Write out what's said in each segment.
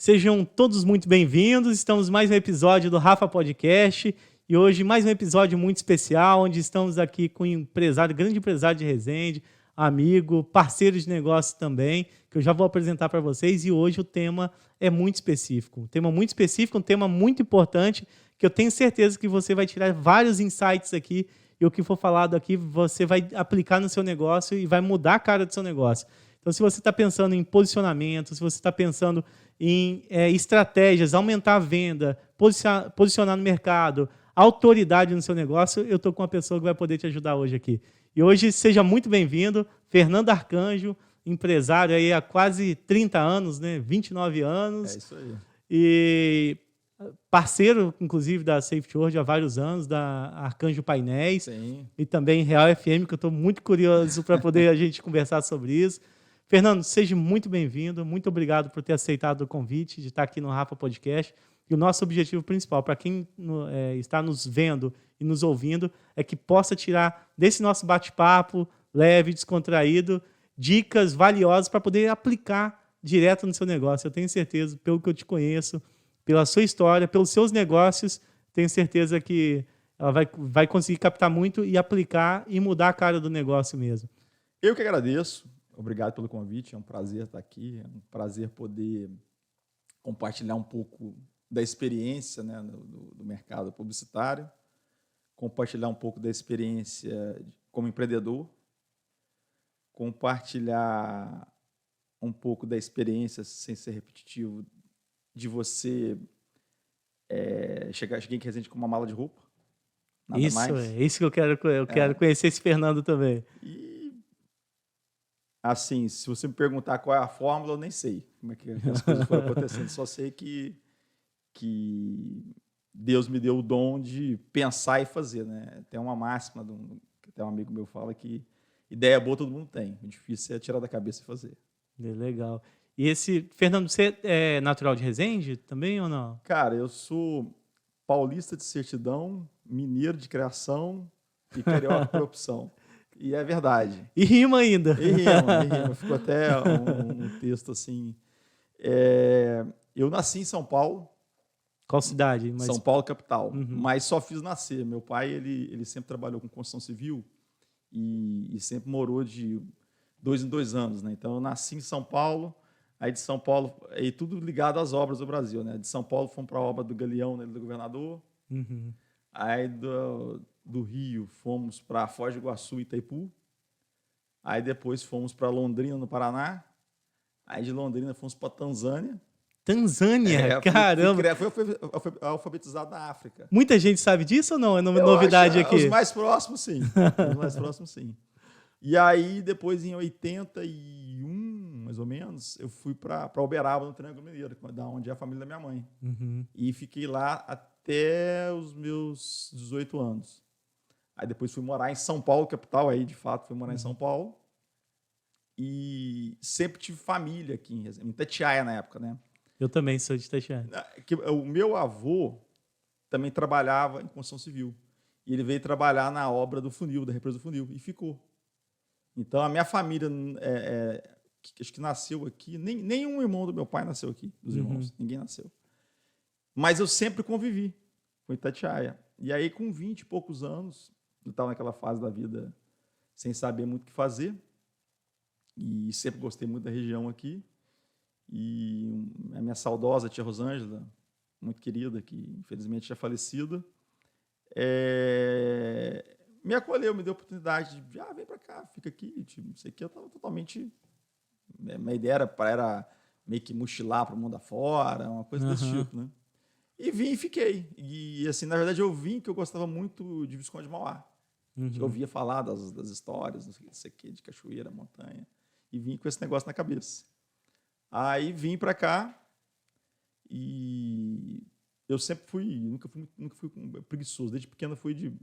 Sejam todos muito bem-vindos. Estamos em mais um episódio do Rafa Podcast e hoje mais um episódio muito especial, onde estamos aqui com um empresário, grande empresário de Resende, amigo, parceiro de negócio também, que eu já vou apresentar para vocês. E hoje o tema é muito específico, um tema muito específico, um tema muito importante, que eu tenho certeza que você vai tirar vários insights aqui e o que for falado aqui você vai aplicar no seu negócio e vai mudar a cara do seu negócio. Então, se você está pensando em posicionamento, se você está pensando em estratégias, aumentar a venda, posicionar no mercado, autoridade no seu negócio, eu estou com uma pessoa que vai poder te ajudar hoje aqui. E hoje, seja muito bem-vindo, Fernando Arcanjo, empresário aí há quase 30 anos, né? 29 anos. É isso aí. E parceiro, inclusive, da Safety World há vários anos, da Arcanjo Painéis. Sim. E também Real FM, que eu estou muito curioso para poder a gente conversar sobre isso. Fernando, seja muito bem-vindo, muito obrigado por ter aceitado o convite de estar aqui no Rafa Podcast. E o nosso objetivo principal, para quem está nos vendo e nos ouvindo, é que possa tirar desse nosso bate-papo leve, descontraído, dicas valiosas para poder aplicar direto no seu negócio. Eu tenho certeza, pelo que eu te conheço, pela sua história, pelos seus negócios, tenho certeza que ela vai conseguir captar muito e aplicar e mudar a cara do negócio mesmo. Eu que agradeço. Obrigado pelo convite. É um prazer estar aqui. É um prazer poder compartilhar um pouco da experiência, né, do mercado publicitário, compartilhar um pouco da experiência como empreendedor, compartilhar um pouco da experiência, sem ser repetitivo, de você chegar aqui em Resende com uma mala de roupa. Nada Isso, mais. é isso que eu quero conhecer esse Fernando também. E, assim, se você me perguntar qual é a fórmula, eu nem sei como é que as coisas foram acontecendo. Só sei que Deus me deu o dom de pensar e fazer, né? Tem uma máxima, que até um amigo meu fala, que ideia boa todo mundo tem. O difícil é tirar da cabeça e fazer. Legal. E Fernando, você é natural de Resende também ou não? Cara, eu sou paulista de certidão, mineiro de criação e carioca por opção. E é verdade. E rima ainda. E rima. Ficou até um texto assim. Eu nasci em São Paulo. Qual cidade? São Paulo, capital. Uhum. Mas só fiz nascer. Meu pai, ele sempre trabalhou com construção civil e sempre morou de 2 em 2 anos, né? Então, eu nasci em São Paulo. Aí, de São Paulo, aí tudo ligado às obras do Brasil, né? De São Paulo, fomos para a obra do Galeão, né, do governador. Uhum. Aí, do Rio, fomos para Foz do Iguaçu e Itaipu. Aí, depois, fomos para Londrina, no Paraná. Aí, de Londrina, fomos para Tanzânia. Tanzânia? Caramba! Fui alfabetizado na África. Muita gente sabe disso ou não? É novidade aqui? Os mais próximos, sim. E aí, depois, em 81, mais ou menos, eu fui para Uberaba, no Triângulo Mineiro, da onde é a família da minha mãe. Uhum. E fiquei lá até os meus 18 anos. Aí depois fui morar em São Paulo, capital, aí de fato fui morar em São Paulo. E sempre tive família aqui em Itatiaia na época, né? Eu também sou de Itatiaia. O meu avô também trabalhava em construção civil. E ele veio trabalhar na obra do funil, da represa do funil, e ficou. Então, a minha família, acho que nasceu aqui, nenhum irmão do meu pai nasceu aqui, dos irmãos, ninguém nasceu. Mas eu sempre convivi com Itatiaia. E aí, com 20 e poucos anos, eu estava naquela fase da vida sem saber muito o que fazer, e sempre gostei muito da região aqui. E a minha saudosa tia Rosângela, muito querida, que infelizmente já é falecida, me acolheu, me deu a oportunidade de vem para cá, fica aqui, tipo, não sei o que. Eu estava totalmente... Minha ideia era meio que mochilar para o mundo afora, uma coisa desse tipo, né? E vim e fiquei. E, assim, na verdade, eu vim que eu gostava muito de Visconde de Mauá. Eu ouvia falar das histórias, não sei o que, de cachoeira, montanha, e vim com esse negócio na cabeça. Aí vim para cá e eu sempre nunca fui preguiçoso. Desde pequeno fui de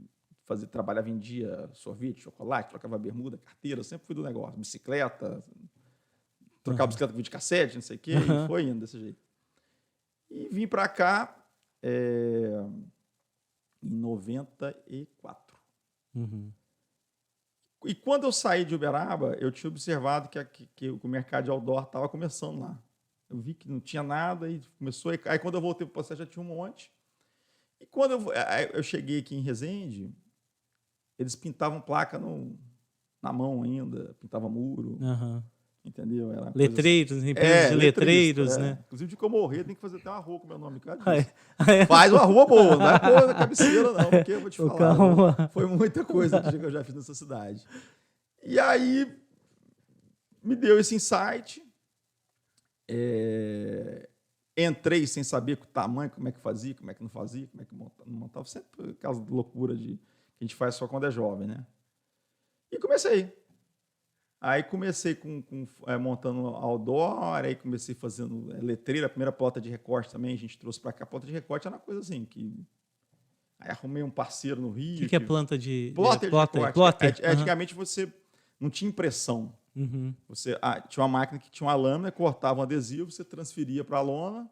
trabalhar, vendia sorvete, chocolate, trocava bermuda, carteira, sempre fui do negócio, bicicleta, trocava bicicleta com videocassete, não sei o quê, e foi indo desse jeito. E vim para cá em 94. E quando eu saí de Uberaba, eu tinha observado que o mercado de outdoor estava começando lá. Eu vi que não tinha nada e começou. Aí quando eu voltei para o processo já tinha um monte. E quando eu cheguei aqui em Resende, eles pintavam placa na mão ainda, pintavam muro, entendeu? Era coisa letreiros, assim. empresas de letreiros, né? Inclusive, de que eu morrer, tem que fazer até uma rua com o meu nome, cara. É. Faz uma rua boa, não é pôr na cabeceira, não, porque eu vou te falar. Calma. Foi muita coisa que eu já fiz nessa cidade. E aí, me deu esse insight. Entrei sem saber o tamanho, como é que fazia, como é que não fazia, como é que não montava. Sempre aquela loucura que a gente faz só quando é jovem, né? E comecei. Aí comecei montando outdoor, aí comecei fazendo letreira, a primeira plota de recorte também, a gente trouxe para cá. A plota de recorte era uma coisa assim, aí arrumei um parceiro no Rio. O que é planta de... Plotter de recorte. Plotter? Antigamente você não tinha impressão. Você tinha uma máquina que tinha uma lâmina, cortava um adesivo, você transferia para a lona.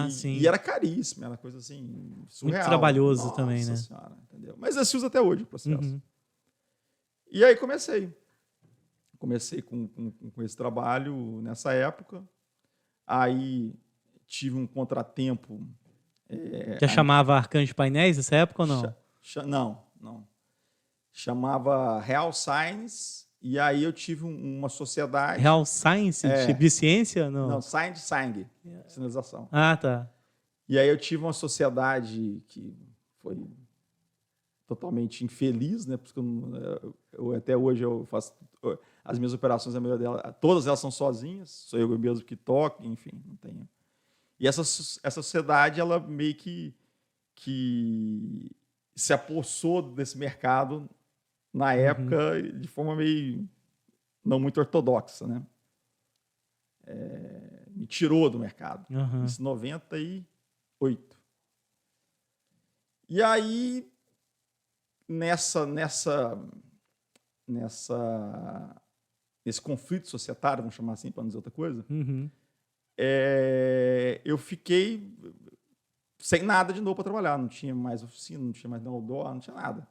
Sim. E era caríssimo, era coisa assim, surreal. Muito trabalhoso também, né? Nossa Senhora, entendeu? Mas se usa até hoje o processo. E aí comecei. Comecei com esse trabalho nessa época. Aí tive um contratempo. Já chamava Arcanjo Painéis nessa época ou não? Não. Chamava Real Science. E aí eu tive uma sociedade... Real Science? De ciência? Não, Science de sangue. Sinalização. Ah, tá. E aí eu tive uma sociedade que foi totalmente infeliz, né? Porque eu até hoje eu faço... As minhas operações, a maioria delas, todas elas são sozinhas. Sou eu mesmo que toco, enfim, não tenho... E essa sociedade, ela meio que se apossou desse mercado na época, de forma meio não muito ortodoxa, né? Me tirou do mercado. Isso em 98. E aí, nesse conflito societário, vamos chamar assim, para não dizer outra coisa, eu fiquei sem nada de novo para trabalhar. Não tinha mais oficina, não tinha mais outdoor, não tinha nada.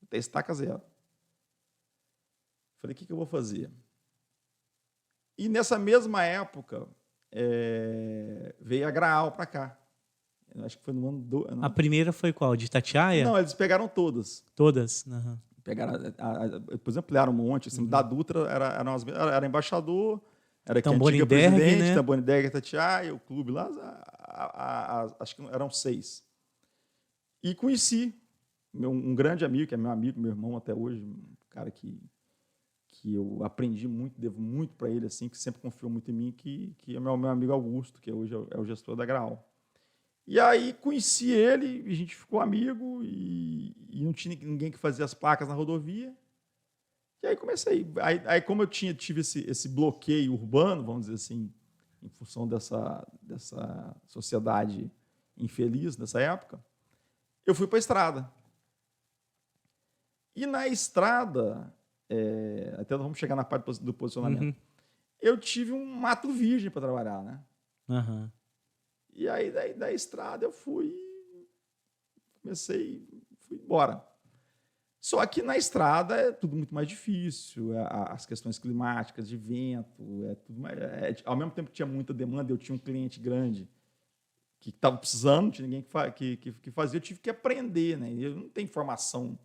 Até estaca zero. Falei, o que eu vou fazer? E nessa mesma época, veio a Graal para cá. Eu acho que foi no ano... A primeira foi qual? De Itatiaia? Não, eles pegaram todas. Todas? Pegaram, depois ampliaram um monte. Assim, da Dutra era embaixador, era que antiga presidente, né? Tamboriderg, Itatiaia, o clube lá, acho que eram 6. E conheci um grande amigo, que é meu amigo, meu irmão até hoje, um cara que eu aprendi muito, devo muito para ele, assim, que sempre confiou muito em mim, que é meu amigo Augusto, que hoje é o gestor da Graal. E aí conheci ele, e a gente ficou amigo, e não tinha ninguém que fazia as placas na rodovia. E aí comecei. Aí como eu tive esse bloqueio urbano, vamos dizer assim, em função dessa sociedade infeliz nessa época, eu fui para a estrada. E na estrada, até nós vamos chegar na parte do posicionamento, eu tive um mato virgem para trabalhar, né? E aí, da estrada, eu fui embora. Só que na estrada é tudo muito mais difícil, as questões climáticas, de vento, tudo mais. Ao mesmo tempo que tinha muita demanda, eu tinha um cliente grande que estava precisando, não tinha ninguém que fazia, eu tive que aprender, né? Eu não tenho formação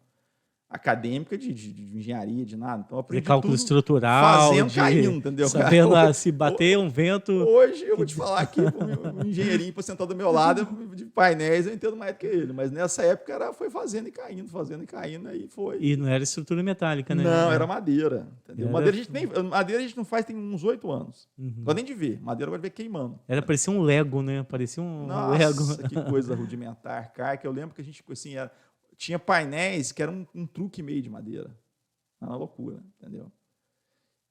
acadêmica de engenharia, de nada. Então, eu aprendi cálculo tudo estrutural, fazendo, caindo, entendeu? Sabendo se bater um vento... Hoje, eu vou te falar que um engenheirinho para sentar do meu lado, de painéis, eu entendo mais do que ele. Mas nessa época foi fazendo e caindo, aí foi... E não era estrutura metálica, né? Não, era madeira. Entendeu? Madeira a gente não faz tem uns 8 anos. Não nem de ver. Madeira vai ver queimando. Parecia um Lego, né? Parecia um Lego. Nossa, que coisa rudimentar, arcaica. Eu lembro que a gente, assim, tinha painéis que eram um truque meio de madeira. Era uma loucura, entendeu?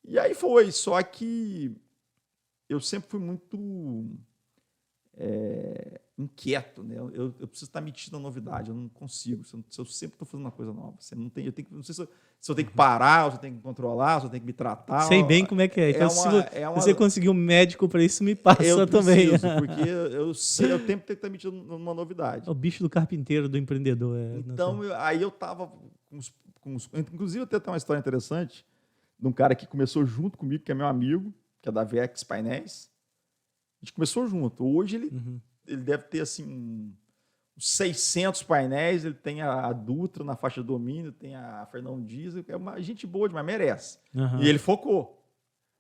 E aí foi, só que eu sempre fui muito inquieto, né? Eu preciso estar metido na novidade, eu não consigo. Eu sempre estou fazendo uma coisa nova. Não sei se eu tenho que parar, ou se eu tenho que controlar, se eu tenho que me tratar. Sei bem como é que é. Então, se você conseguir um médico para isso, me passa também. Porque eu tenho que estar metido numa novidade. É o bicho do carpinteiro, do empreendedor. Então, aí eu estava inclusive, eu tenho até uma história interessante de um cara que começou junto comigo, que é meu amigo, que é da Vex Painéis. A gente começou junto. Hoje ele deve ter assim uns 600 painéis. Ele tem a Dutra na faixa de domínio, tem a Fernão Dias, é uma gente boa demais, merece. E ele focou,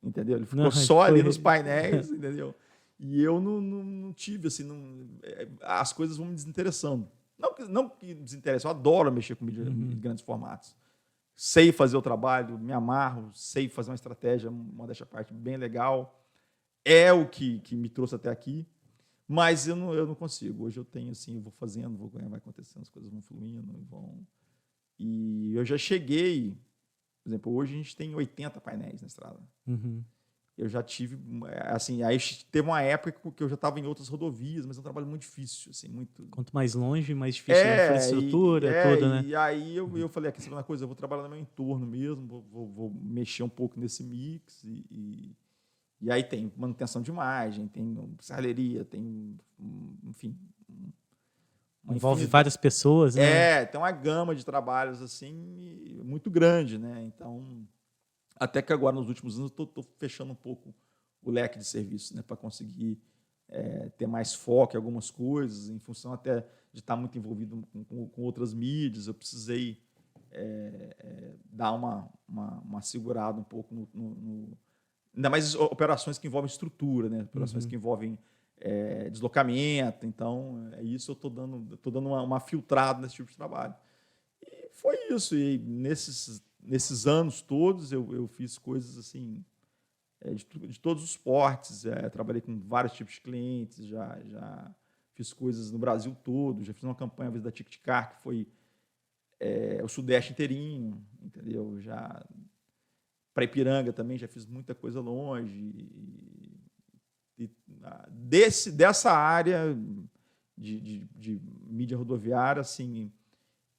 entendeu? Ele ficou só ali nos painéis, entendeu? E eu não tive, assim, as coisas vão me desinteressando. Não que desinteresse, eu adoro mexer com mídia em grandes formatos. Sei fazer o trabalho, me amarro, sei fazer uma estratégia, modéstia à parte, bem legal. É o que me trouxe até aqui, mas eu não consigo. Hoje eu tenho, assim, eu vou fazendo, vai acontecendo, as coisas vão fluindo, E eu já cheguei, por exemplo, hoje a gente tem 80 painéis na estrada. Eu já tive, assim, aí teve uma época que eu já estava em outras rodovias, mas é um trabalho muito difícil, assim, muito... Quanto mais longe, mais difícil a infraestrutura, toda, né? E aí eu falei, aqui, sabe uma coisa, eu vou trabalhar no meu entorno mesmo, vou mexer um pouco nesse mix, e aí tem manutenção de imagem, tem serralheria, tem, enfim... Envolve várias pessoas, né? Tem uma gama de trabalhos, assim, muito grande, né? Então... Até que agora, nos últimos anos, eu estou fechando um pouco o leque de serviços, né, para conseguir ter mais foco em algumas coisas, em função até de estar muito envolvido com outras mídias. Eu precisei dar uma segurada um pouco ainda mais operações que envolvem estrutura, né, operações que envolvem deslocamento. Então, isso eu estou dando uma filtrada nesse tipo de trabalho. E foi isso. E nesses anos todos, eu fiz coisas assim, de todos os portes. Trabalhei com vários tipos de clientes, já fiz coisas no Brasil todo, já fiz uma campanha da Tic-Tic-Car, que foi o Sudeste inteirinho, entendeu? Já para Ipiranga também, já fiz muita coisa longe. Dessa área de mídia rodoviária, assim...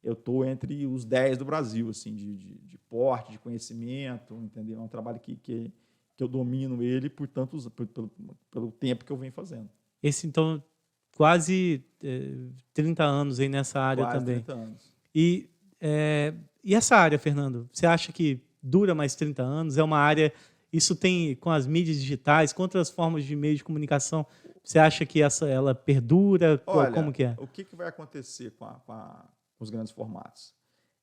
Eu estou entre os 10 do Brasil, assim, de porte, de conhecimento, entendeu? É um trabalho que eu domino ele pelo tempo que eu venho fazendo. Esse, então, quase 30 anos aí nessa área quase também. 30 anos. E essa área, Fernando, você acha que dura mais 30 anos? É uma área... Isso tem com as mídias digitais, com outras formas de meio de comunicação, você acha que ela perdura? Olha, como que é? O que vai acontecer com os grandes formatos?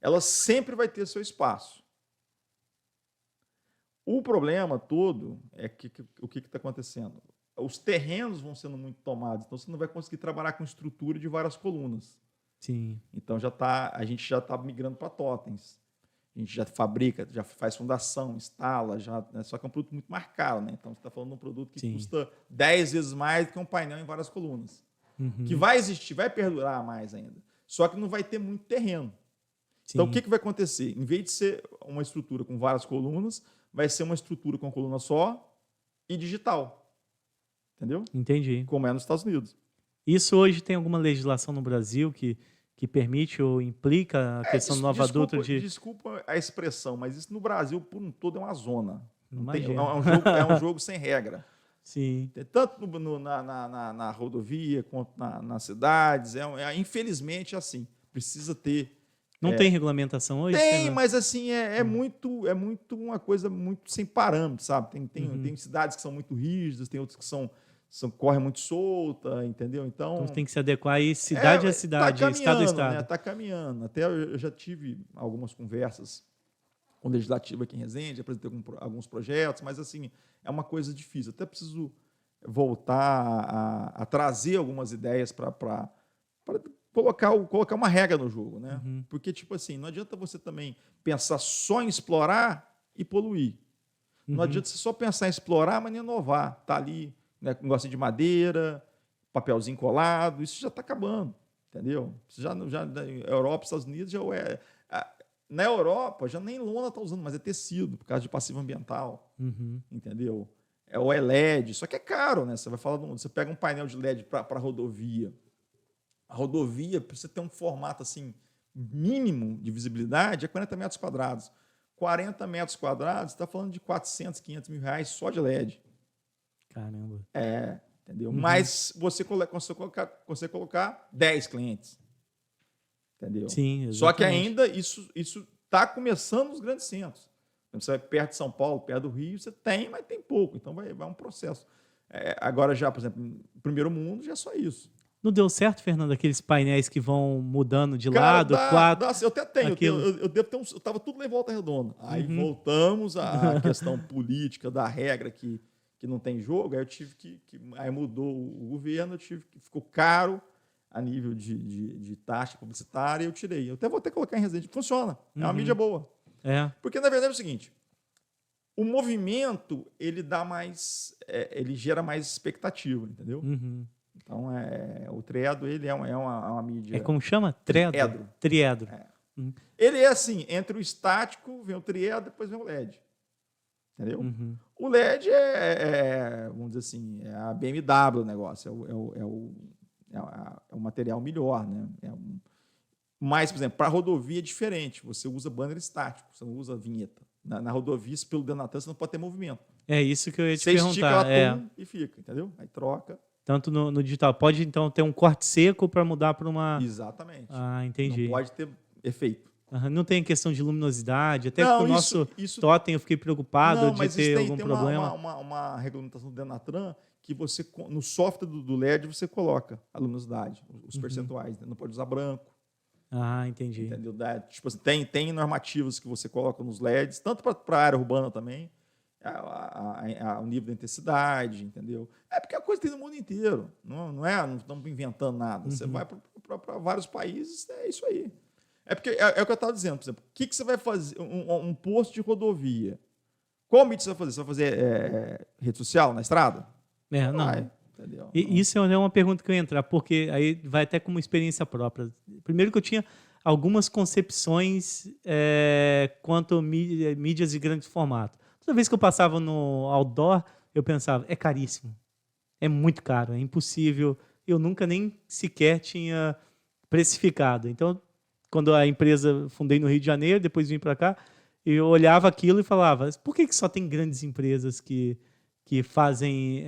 Ela sempre vai ter seu espaço. O problema todo é o que está acontecendo? Os terrenos vão sendo muito tomados, então você não vai conseguir trabalhar com estrutura de várias colunas. Sim. Então a gente já está migrando para totens. A gente já fabrica, já faz fundação, instala, só que é um produto muito mais caro, né? Então você está falando de um produto que custa 10 vezes mais do que um painel em várias colunas. Que vai existir, vai perdurar mais ainda. Só que não vai ter muito terreno. Sim. Então, o que vai acontecer? Em vez de ser uma estrutura com várias colunas, vai ser uma estrutura com coluna só e digital. Entendeu? Entendi. Como é nos Estados Unidos. Isso hoje tem alguma legislação no Brasil que permite ou implica a questão do Nova Dutra de... Desculpa a expressão, mas isso no Brasil, por um todo, é uma zona. É um jogo sem regra. Sim. Tanto na rodovia quanto nas cidades. Infelizmente, assim. Precisa ter... Não tem regulamentação hoje? Tem, mas assim, é muito uma coisa muito sem parâmetro, sabe? Tem cidades que são muito rígidas, tem outras que correm muito solta, entendeu? Então tem que se adequar aí cidade a cidade, estado a estado. Né? Tá caminhando. Até eu já tive algumas conversas com o Legislativo aqui em Resende, apresentei alguns projetos, mas assim, é uma coisa difícil. Até preciso voltar a trazer algumas ideias para colocar uma regra no jogo, né? Porque, tipo assim, não adianta você também pensar só em explorar e poluir. Não adianta você só pensar em explorar, mas nem inovar. Tá ali, né, com negócio de madeira, papelzinho colado, isso já está acabando, entendeu? Já Europa, Estados Unidos, na Europa, já nem lona está usando, mas é tecido, por causa de passivo ambiental, entendeu? Ou é LED, só que é caro, né? Você pega um painel de LED para rodovia. A rodovia precisa ter um formato assim, mínimo de visibilidade, é 40 metros quadrados. 40 metros quadrados, você está falando de 400, 500 mil reais só de LED. Caramba. Entendeu? Mas você consegue colocar 10 clientes. Entendeu? Sim, exatamente. Só que ainda isso está começando nos grandes centros. Você vai perto de São Paulo, perto do Rio, você tem, mas tem pouco. Então vai um processo. Agora já, por exemplo, no primeiro mundo já é só isso. Não deu certo, Fernando, aqueles painéis que vão mudando de lado, quatro... Eu até tenho. aquilo. Eu devo ter eu estava tudo lá em Volta Redonda. Aí voltamos à questão política, da regra que não tem jogo. Aí eu tive aí mudou o governo, ficou caro a nível de taxa publicitária e eu tirei. Eu até vou ter que colocar em Resende. Funciona. É uma mídia boa. Porque, na verdade, é o seguinte... O movimento, ele dá mais... ele gera mais expectativa, entendeu? Então, o Triedro, ele é uma mídia... como chama? Triedro. Triedro. Ele é assim, entre o estático, vem o Triedro, depois vem o LED. Entendeu? O LED vamos dizer assim, é a BMW o negócio, é o material melhor, né? Mas, por exemplo, para rodovia é diferente. Você usa banner estático, você não usa vinheta. Na rodovia, pelo Denatan, você não pode ter movimento. É isso que eu ia te você perguntar. Você estica e fica, entendeu? Aí troca. Tanto no digital. Pode, então, ter um corte seco para mudar para uma... Exatamente. Ah, entendi. Não pode ter efeito. Não tem questão de luminosidade. Até com o nosso totem eu fiquei preocupado de ter algum problema. Uma regulamentação do Denatran que você, no software do LED, você coloca a luminosidade, os percentuais. Né? Não pode usar branco. Ah, entendi. Entendeu? Tipo assim, tem normativas que você coloca nos LEDs, tanto para a área urbana também, o nível da intensidade, entendeu? Porque a coisa tem no mundo inteiro. Não estamos inventando nada. Você vai para vários países, é isso aí. Porque é o que eu estava dizendo, por exemplo, o que você vai fazer? Um posto de rodovia. Qual mídia você vai fazer? Você vai fazer rede social na estrada? Não. Vai. Entendeu? Isso é uma pergunta que eu ia entrar, porque aí vai até como experiência própria. Primeiro que eu tinha algumas concepções quanto a mídias de grande formato. Toda vez que eu passava no outdoor, eu pensava, é caríssimo. É muito caro, é impossível. Eu nunca nem sequer tinha precificado. Então, quando a empresa fundei no Rio de Janeiro, depois vim para cá, eu olhava aquilo e falava, por que só tem grandes empresas que fazem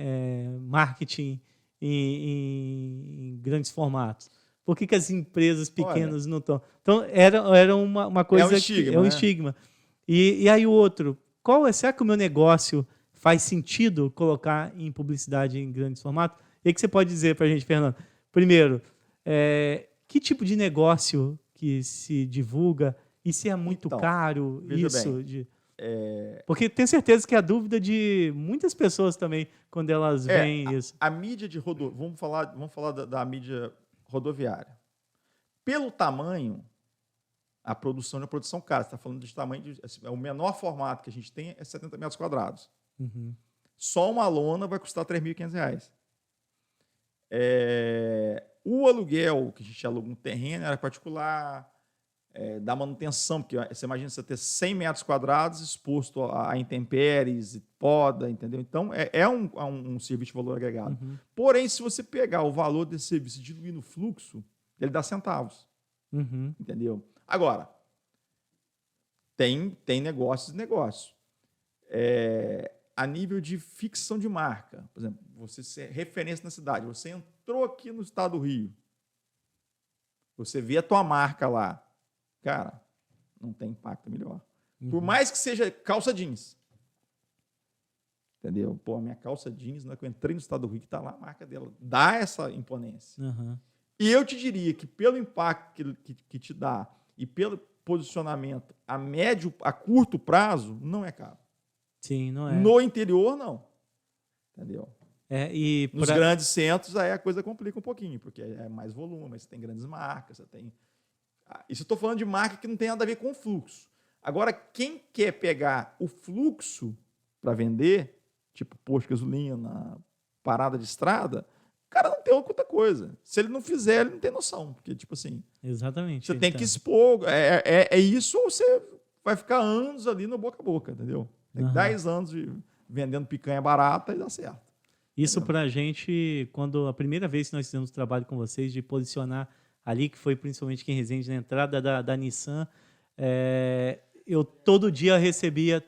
marketing em grandes formatos? Por que as empresas pequenas não estão? Então, era uma coisa... É um estigma. E aí o outro, será que o meu negócio faz sentido colocar em publicidade em grandes formatos? E aí que você pode dizer para a gente, Fernando? Primeiro, que tipo de negócio que se divulga e se é muito caro isso? Bem. Porque tenho certeza que é a dúvida de muitas pessoas também, quando elas veem isso. A mídia de rodovia... Vamos falar da mídia rodoviária. Pelo tamanho, a produção é uma produção cara. Você está falando de tamanho... o menor formato que a gente tem é 70 metros quadrados. Só uma lona vai custar R$ 3.500. O aluguel, que a gente aluga um terreno, era particular... da manutenção, porque você imagina você ter 100 metros quadrados exposto a intempéries, poda, entendeu? Então, é um serviço de valor agregado. Porém, se você pegar o valor desse serviço e diluir no fluxo, ele dá centavos. Entendeu? Agora, tem negócios e negócios. A nível de fixação de marca, por exemplo, você ser referência na cidade, você entrou aqui no estado do Rio, você vê a tua marca lá, cara, não tem impacto melhor. Por mais que seja calça jeans. Entendeu? Pô, a minha calça jeans, na hora que eu entrei no estado do Rio, que está lá a marca dela. Dá essa imponência. E eu te diria que pelo impacto que te dá e pelo posicionamento a curto prazo, não é caro. Sim, não é. No interior, não. Entendeu? Nos pra... grandes centros, aí a coisa complica um pouquinho, porque é mais volume, você tem grandes marcas, você tem... Isso eu estou falando de marca que não tem nada a ver com o fluxo. Agora, quem quer pegar o fluxo para vender, tipo posto de gasolina, parada de estrada, o cara não tem outra coisa. Se ele não fizer, ele não tem noção. Porque, tipo assim... Exatamente. Você tem que expor. É isso ou você vai ficar anos ali no boca a boca, entendeu? Tem 10 anos vendendo picanha barata e dá certo. Isso para a gente, quando a primeira vez que nós fizemos trabalho com vocês, de posicionar ali, que foi principalmente aqui em Resende, na entrada da Nissan, eu todo dia eu recebia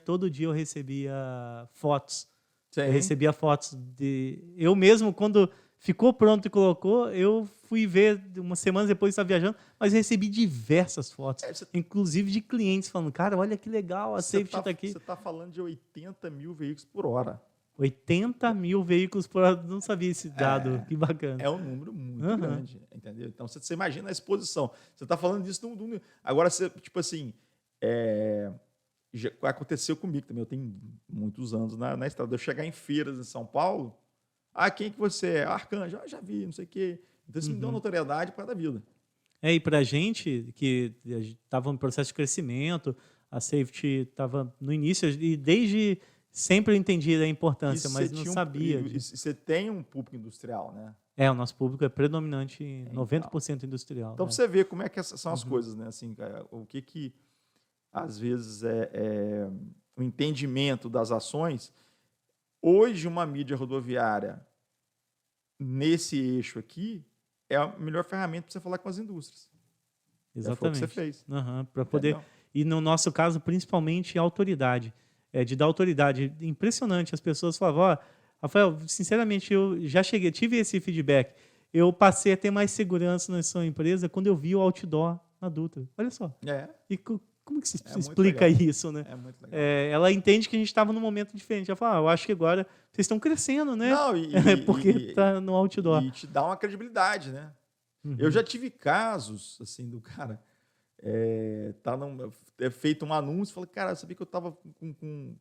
fotos. Sim. Eu recebia fotos de... Eu mesmo, quando ficou pronto e colocou, eu fui ver umas semanas depois, estava viajando, mas recebi diversas fotos, inclusive de clientes falando, cara, olha que legal, a Safety está aqui. Você está falando de 80 mil veículos por hora. 80 mil veículos por hora. Não sabia esse dado. Que bacana. É um número muito grande, entendeu? Então, você imagina a exposição. Você está falando disso agora, você, tipo assim, já aconteceu comigo também. Eu tenho muitos anos na estrada. Eu chegar em feiras em São Paulo, quem que você é? Arcanjo. Já vi, não sei o quê. Então, isso me deu uma notoriedade para a vida. E para a gente, que estava em processo de crescimento, a Safety estava no início, e desde sempre eu entendi a importância, mas não sabia. E você tem um público industrial, né? O nosso público é predominante, 90% industrial. Então, você vê como é que são as coisas, né? Assim, o que às vezes o entendimento das ações. Hoje, uma mídia rodoviária nesse eixo aqui é a melhor ferramenta para você falar com as indústrias. Exatamente. Foi o que você fez. Para poder. E no nosso caso, principalmente, a autoridade. De dar autoridade. Impressionante. As pessoas falavam, Rafael, sinceramente, eu já tive esse feedback. Eu passei a ter mais segurança na sua empresa quando eu vi o outdoor na Dutra. Olha só. E como que se explica isso, né? É muito legal. Ela entende que a gente estava num momento diferente. Ela fala, eu acho que agora vocês estão crescendo, né? Não, porque está no outdoor. E te dá uma credibilidade, né? Eu já tive casos, assim, do cara feito um anúncio, falei, cara, eu sabia que eu estava com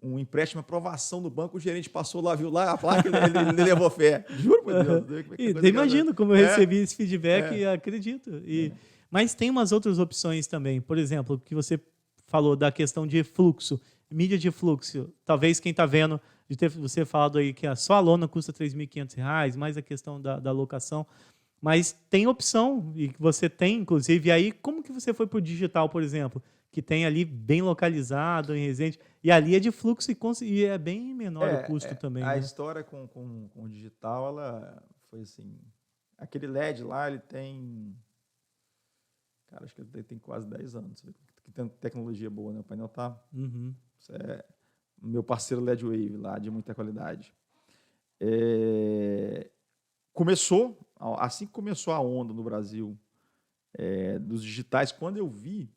um empréstimo, aprovação do banco, o gerente passou lá, viu lá a placa, ele levou fé. Juro por Deus. Imagino como eu recebi esse feedback e acredito. Mas tem umas outras opções também. Por exemplo, que você falou da questão de fluxo, mídia de fluxo. Talvez quem está vendo, de ter você falado aí que só a lona custa R$ 3.500, mais a questão da locação. Mas tem opção, e que você tem, inclusive. E aí, como que você foi para o digital, por exemplo? Que tem ali bem localizado, em Resende. E ali é de fluxo e é bem menor o custo também. A história com o digital, ela foi assim... Aquele LED lá, ele tem... Cara, acho que ele tem quase 10 anos. Que tem tecnologia boa, né? O painel tá... Meu parceiro LED Wave lá, de muita qualidade. Começou, assim que começou a onda no Brasil dos digitais, quando eu vi,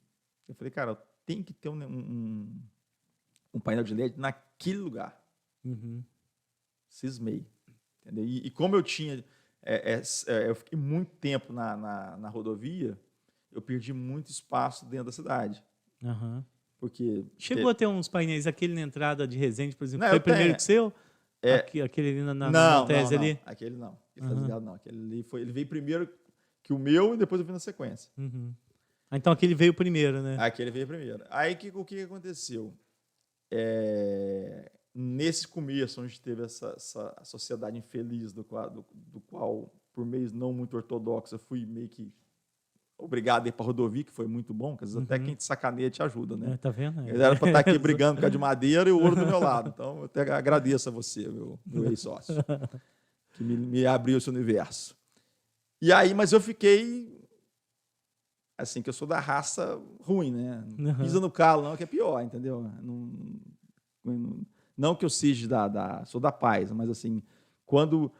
eu falei, cara, tem que ter um painel de LED naquele lugar. Cismei. Entendeu? E como eu tinha... eu fiquei muito tempo na rodovia, eu perdi muito espaço dentro da cidade. Porque chegou a ter uns painéis, aquele na entrada de Resende, por exemplo, foi primeiro que o seu? Aquele ali na tese ali? Aquele não. Ele tá ligado, não. Aquele ali ele veio primeiro que o meu e depois eu vi na sequência. Então aquele veio primeiro, né? Aquele veio primeiro. Aí o que aconteceu? Nesse começo, onde teve essa sociedade infeliz do qual, por meios não muito ortodoxos, eu fui meio que obrigado a ir para a rodovia, que foi muito bom, porque às vezes até quem te sacaneia te ajuda, né? Tá vendo? Eu era para estar aqui brigando por causa de madeira e o ouro do meu lado. Então, eu até agradeço a você, meu ex-sócio, que me abriu esse universo. E aí, mas eu fiquei... Assim, que eu sou da raça ruim, né? Não pisa no calo, não, que é pior, entendeu? Não que eu seja sou da paz, mas assim, quando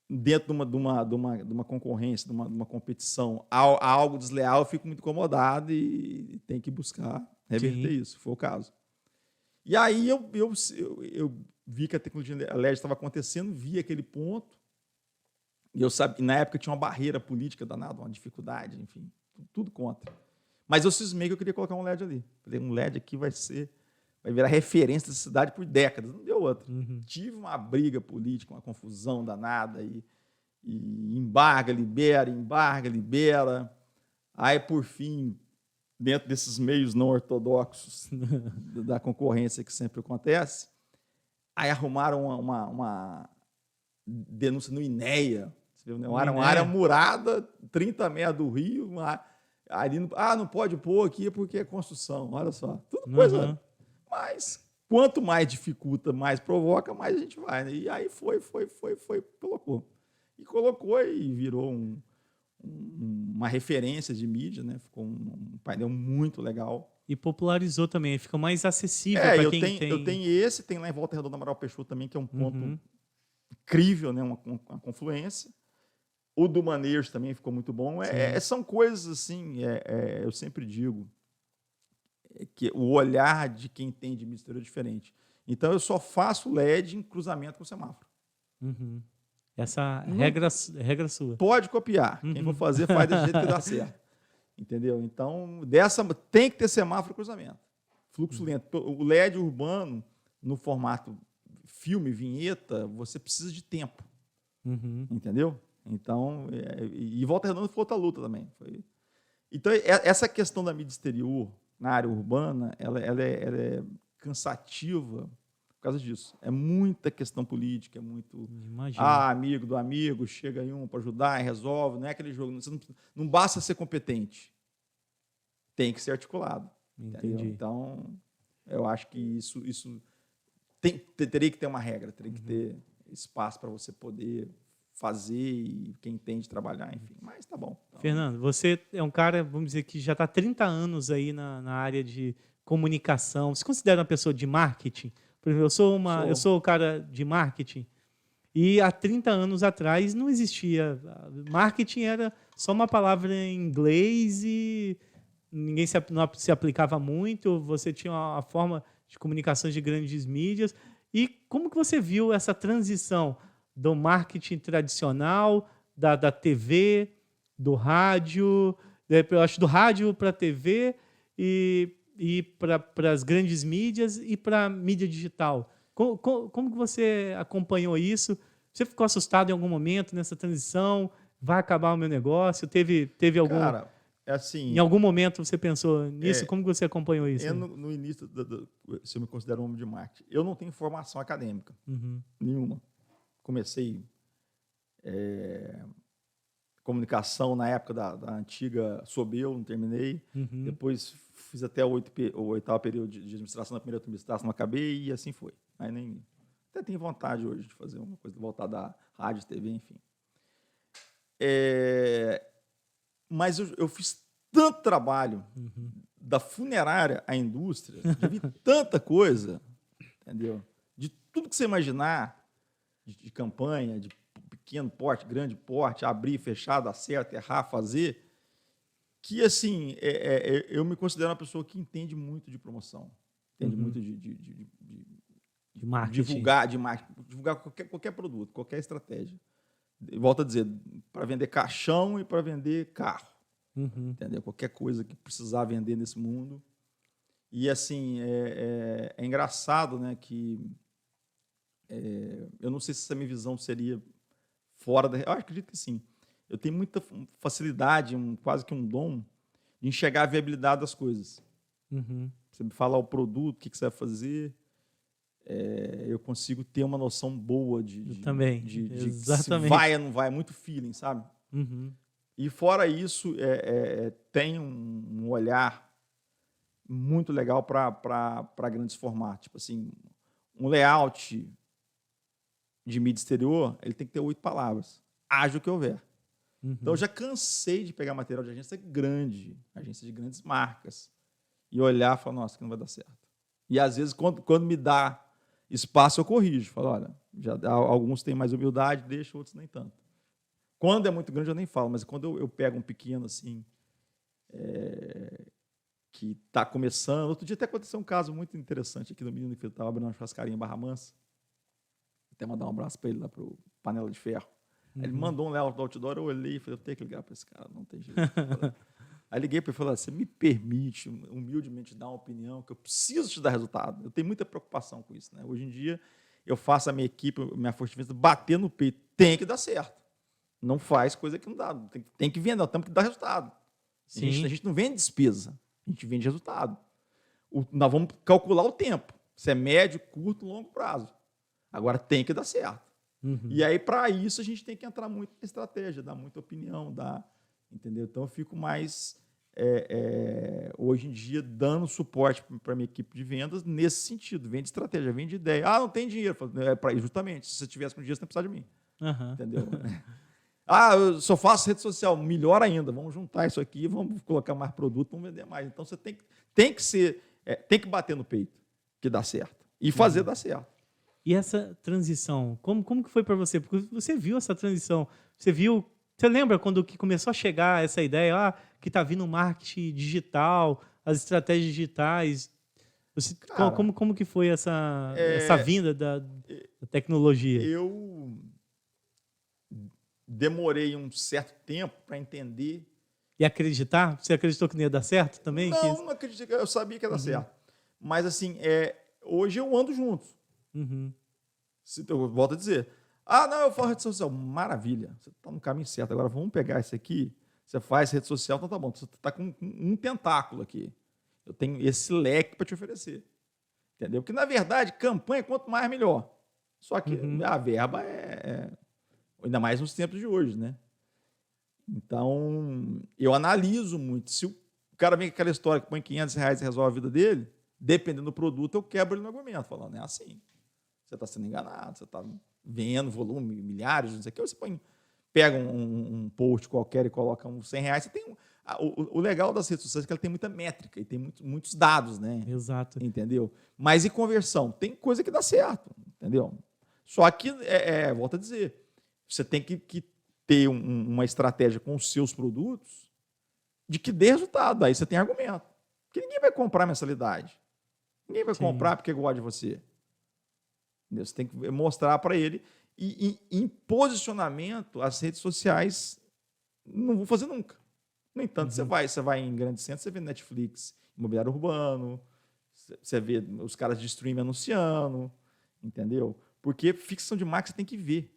dentro de uma concorrência, de uma competição, há algo desleal, eu fico muito incomodado e tem que buscar reverter isso, foi o caso. E aí eu vi que a tecnologia LED estava acontecendo, vi aquele ponto, e eu sabia, na época tinha uma barreira política danada, uma dificuldade, enfim, tudo contra. Mas eu cismei que eu queria colocar um LED ali. Falei, um LED aqui vai virar referência da cidade por décadas. Não deu outra. Tive uma briga política, uma confusão danada, e embarga, libera. Aí, por fim, dentro desses meios não ortodoxos da concorrência que sempre acontece, aí arrumaram uma denúncia no INEA. Uma área murada, 30 metros do rio, ali não pode pôr aqui porque é construção. Olha só, tudo coisa... Mas quanto mais dificulta, mais provoca, mais a gente vai. Né? E aí colocou. E colocou e virou uma referência de mídia, né? Ficou um painel muito legal. E popularizou também, fica mais acessível para quem tem. Eu tenho esse, tem lá em Volta Redonda Amaral Peixoto também, que é um ponto incrível, né? Uma confluência. O do Manejos também ficou muito bom. São coisas assim, eu sempre digo, que o olhar de quem entende mídia exterior é diferente. Então, eu só faço LED em cruzamento com o semáforo. Uhum. Essa regra sua. Pode copiar. Quem for fazer, faz desse jeito que dá certo. Entendeu? Então, tem que ter semáforo e cruzamento. Fluxo lento. O LED urbano, no formato filme, vinheta, você precisa de tempo. Entendeu? Então, e Volta Redonda foi outra luta também. Então, essa questão da mídia exterior na área urbana, ela é cansativa por causa disso. É muita questão política, é muito... amigo do amigo, chega aí um para ajudar e resolve. Não é aquele jogo. Não basta ser competente. Tem que ser articulado. Entendi. Então, eu acho que isso teria que ter uma regra, teria que ter espaço para você poder fazer e quem entende trabalhar, enfim. Mas tá bom. Então... Fernando, você é um cara, vamos dizer, que já está há 30 anos aí na área de comunicação. Você considera uma pessoa de marketing? Por exemplo, eu sou o cara de marketing e há 30 anos atrás não existia. Marketing era só uma palavra em inglês e ninguém se aplicava muito. Você tinha uma forma de comunicação de grandes mídias. E como que você viu essa transição do marketing tradicional, da TV, do rádio, eu acho do rádio para a TV e para as grandes mídias e para a mídia digital? Como que você acompanhou isso? Você ficou assustado em algum momento nessa transição? Vai acabar o meu negócio? Teve algum... Cara, é assim... Em algum momento você pensou nisso? Como que você acompanhou isso? No início, se eu me considero um homem de marketing, eu não tenho formação acadêmica. Nenhuma. Comecei comunicação na época da antiga Sobel, não terminei. Depois fiz até o 8º período de administração, na primeira administração, não acabei, e assim foi. Aí até tenho vontade hoje de fazer uma coisa, voltar da rádio, TV, enfim. Mas eu fiz tanto trabalho da funerária à indústria, já vi tanta coisa, entendeu? De tudo que você imaginar, de campanha, de pequeno porte, grande porte, abrir, fechar, dar certo, errar, fazer, que, assim, eu me considero uma pessoa que entende muito de promoção, entende muito de marketing. divulgar qualquer produto, qualquer estratégia. Volto a dizer, para vender caixão e para vender carro, entendeu? Qualquer coisa que precisar vender nesse mundo. E, assim, é engraçado, né, que eu não sei se essa minha visão seria fora da... Eu acredito que sim. Eu tenho muita facilidade, quase que um dom, de enxergar a viabilidade das coisas. Você me falar o produto, o que você vai fazer, eu consigo ter uma noção boa de exatamente. Se vai ou não vai, é muito feeling, sabe? E fora isso, tem um olhar muito legal para grandes formatos. Tipo assim, um layout de mídia exterior, ele tem que ter 8 palavras. Haja o que houver. Então, eu já cansei de pegar material de agência grande, agência de grandes marcas, e olhar e falar, nossa, que não vai dar certo. E, às vezes, quando me dá espaço, eu corrijo. Falo, olha, alguns têm mais humildade, deixo, outros nem tanto. Quando é muito grande, eu nem falo, mas quando eu pego um pequeno, assim, que está começando... Outro dia até aconteceu um caso muito interessante aqui do menino que estava abrindo uma churrascaria em Barra Mansa. Até mandar um abraço para ele lá para o Panela de Ferro. Aí ele mandou um layout do outdoor, eu olhei e falei, eu tenho que ligar para esse cara, não tem jeito. Aí liguei para ele e falei, você me permite humildemente dar uma opinião, que eu preciso te dar resultado. Eu tenho muita preocupação com isso, né? Hoje em dia, eu faço a minha equipe, minha força bater no peito. Tem que dar certo. Não faz coisa que não dá. Tem que vender, temos que dar resultado. A gente não vende despesa, a gente vende resultado. Nós vamos calcular o tempo. Se é médio, curto, longo prazo. Agora tem que dar certo. E aí, para isso, a gente tem que entrar muito na estratégia, dar muita opinião, entendeu? Então, eu fico mais, hoje em dia, dando suporte para a minha equipe de vendas nesse sentido. Vende estratégia, vende ideia. Não tem dinheiro. Justamente, se você tivesse com dinheiro, você não precisava de mim. Entendeu? Eu só faço rede social. Melhor ainda. Vamos juntar isso aqui, vamos colocar mais produto, vamos vender mais. Então, você tem que bater no peito que dá certo. E fazer dar certo. E essa transição, como que foi para você? Porque você viu essa transição, você lembra quando que começou a chegar essa ideia, que está vindo marketing digital, as estratégias digitais. Cara, Como que foi essa vinda da tecnologia? Eu demorei um certo tempo para entender. E acreditar? Você acreditou que não ia dar certo também? Não acreditei, eu sabia que ia dar certo. Mas, assim, hoje eu ando junto. Eu volto a dizer, não, eu faço rede social. Maravilha, você está no caminho certo. Agora vamos pegar isso aqui, você faz rede social, então tá bom, você está com um tentáculo aqui. Eu tenho esse leque para te oferecer. Entendeu? Porque, na verdade, campanha, quanto mais, melhor. Só que a verba ainda mais nos tempos de hoje, né? Então, eu analiso muito. Se o cara vem com aquela história que põe R$500 e resolve a vida dele, dependendo do produto, eu quebro ele no argumento, falando, é assim. Você está sendo enganado, você está vendo volume, milhares, não sei o que. Você pega um post qualquer e coloca uns R$100. Você tem o legal das redes sociais é que ela tem muita métrica e tem muitos dados, né? Exato. Entendeu? Mas e conversão? Tem coisa que dá certo, entendeu? Só que, volto a dizer, você tem que ter uma estratégia com os seus produtos de que dê resultado. Aí você tem argumento. Porque ninguém vai comprar mensalidade. Ninguém vai comprar porque gosta de você. Entendeu? Você tem que mostrar para ele. E em posicionamento, as redes sociais não vou fazer nunca. No entanto, você vai em grandes centros, você vê Netflix, imobiliário urbano, você vê os caras de streaming anunciando, entendeu? Porque fixação de marca você tem que ver.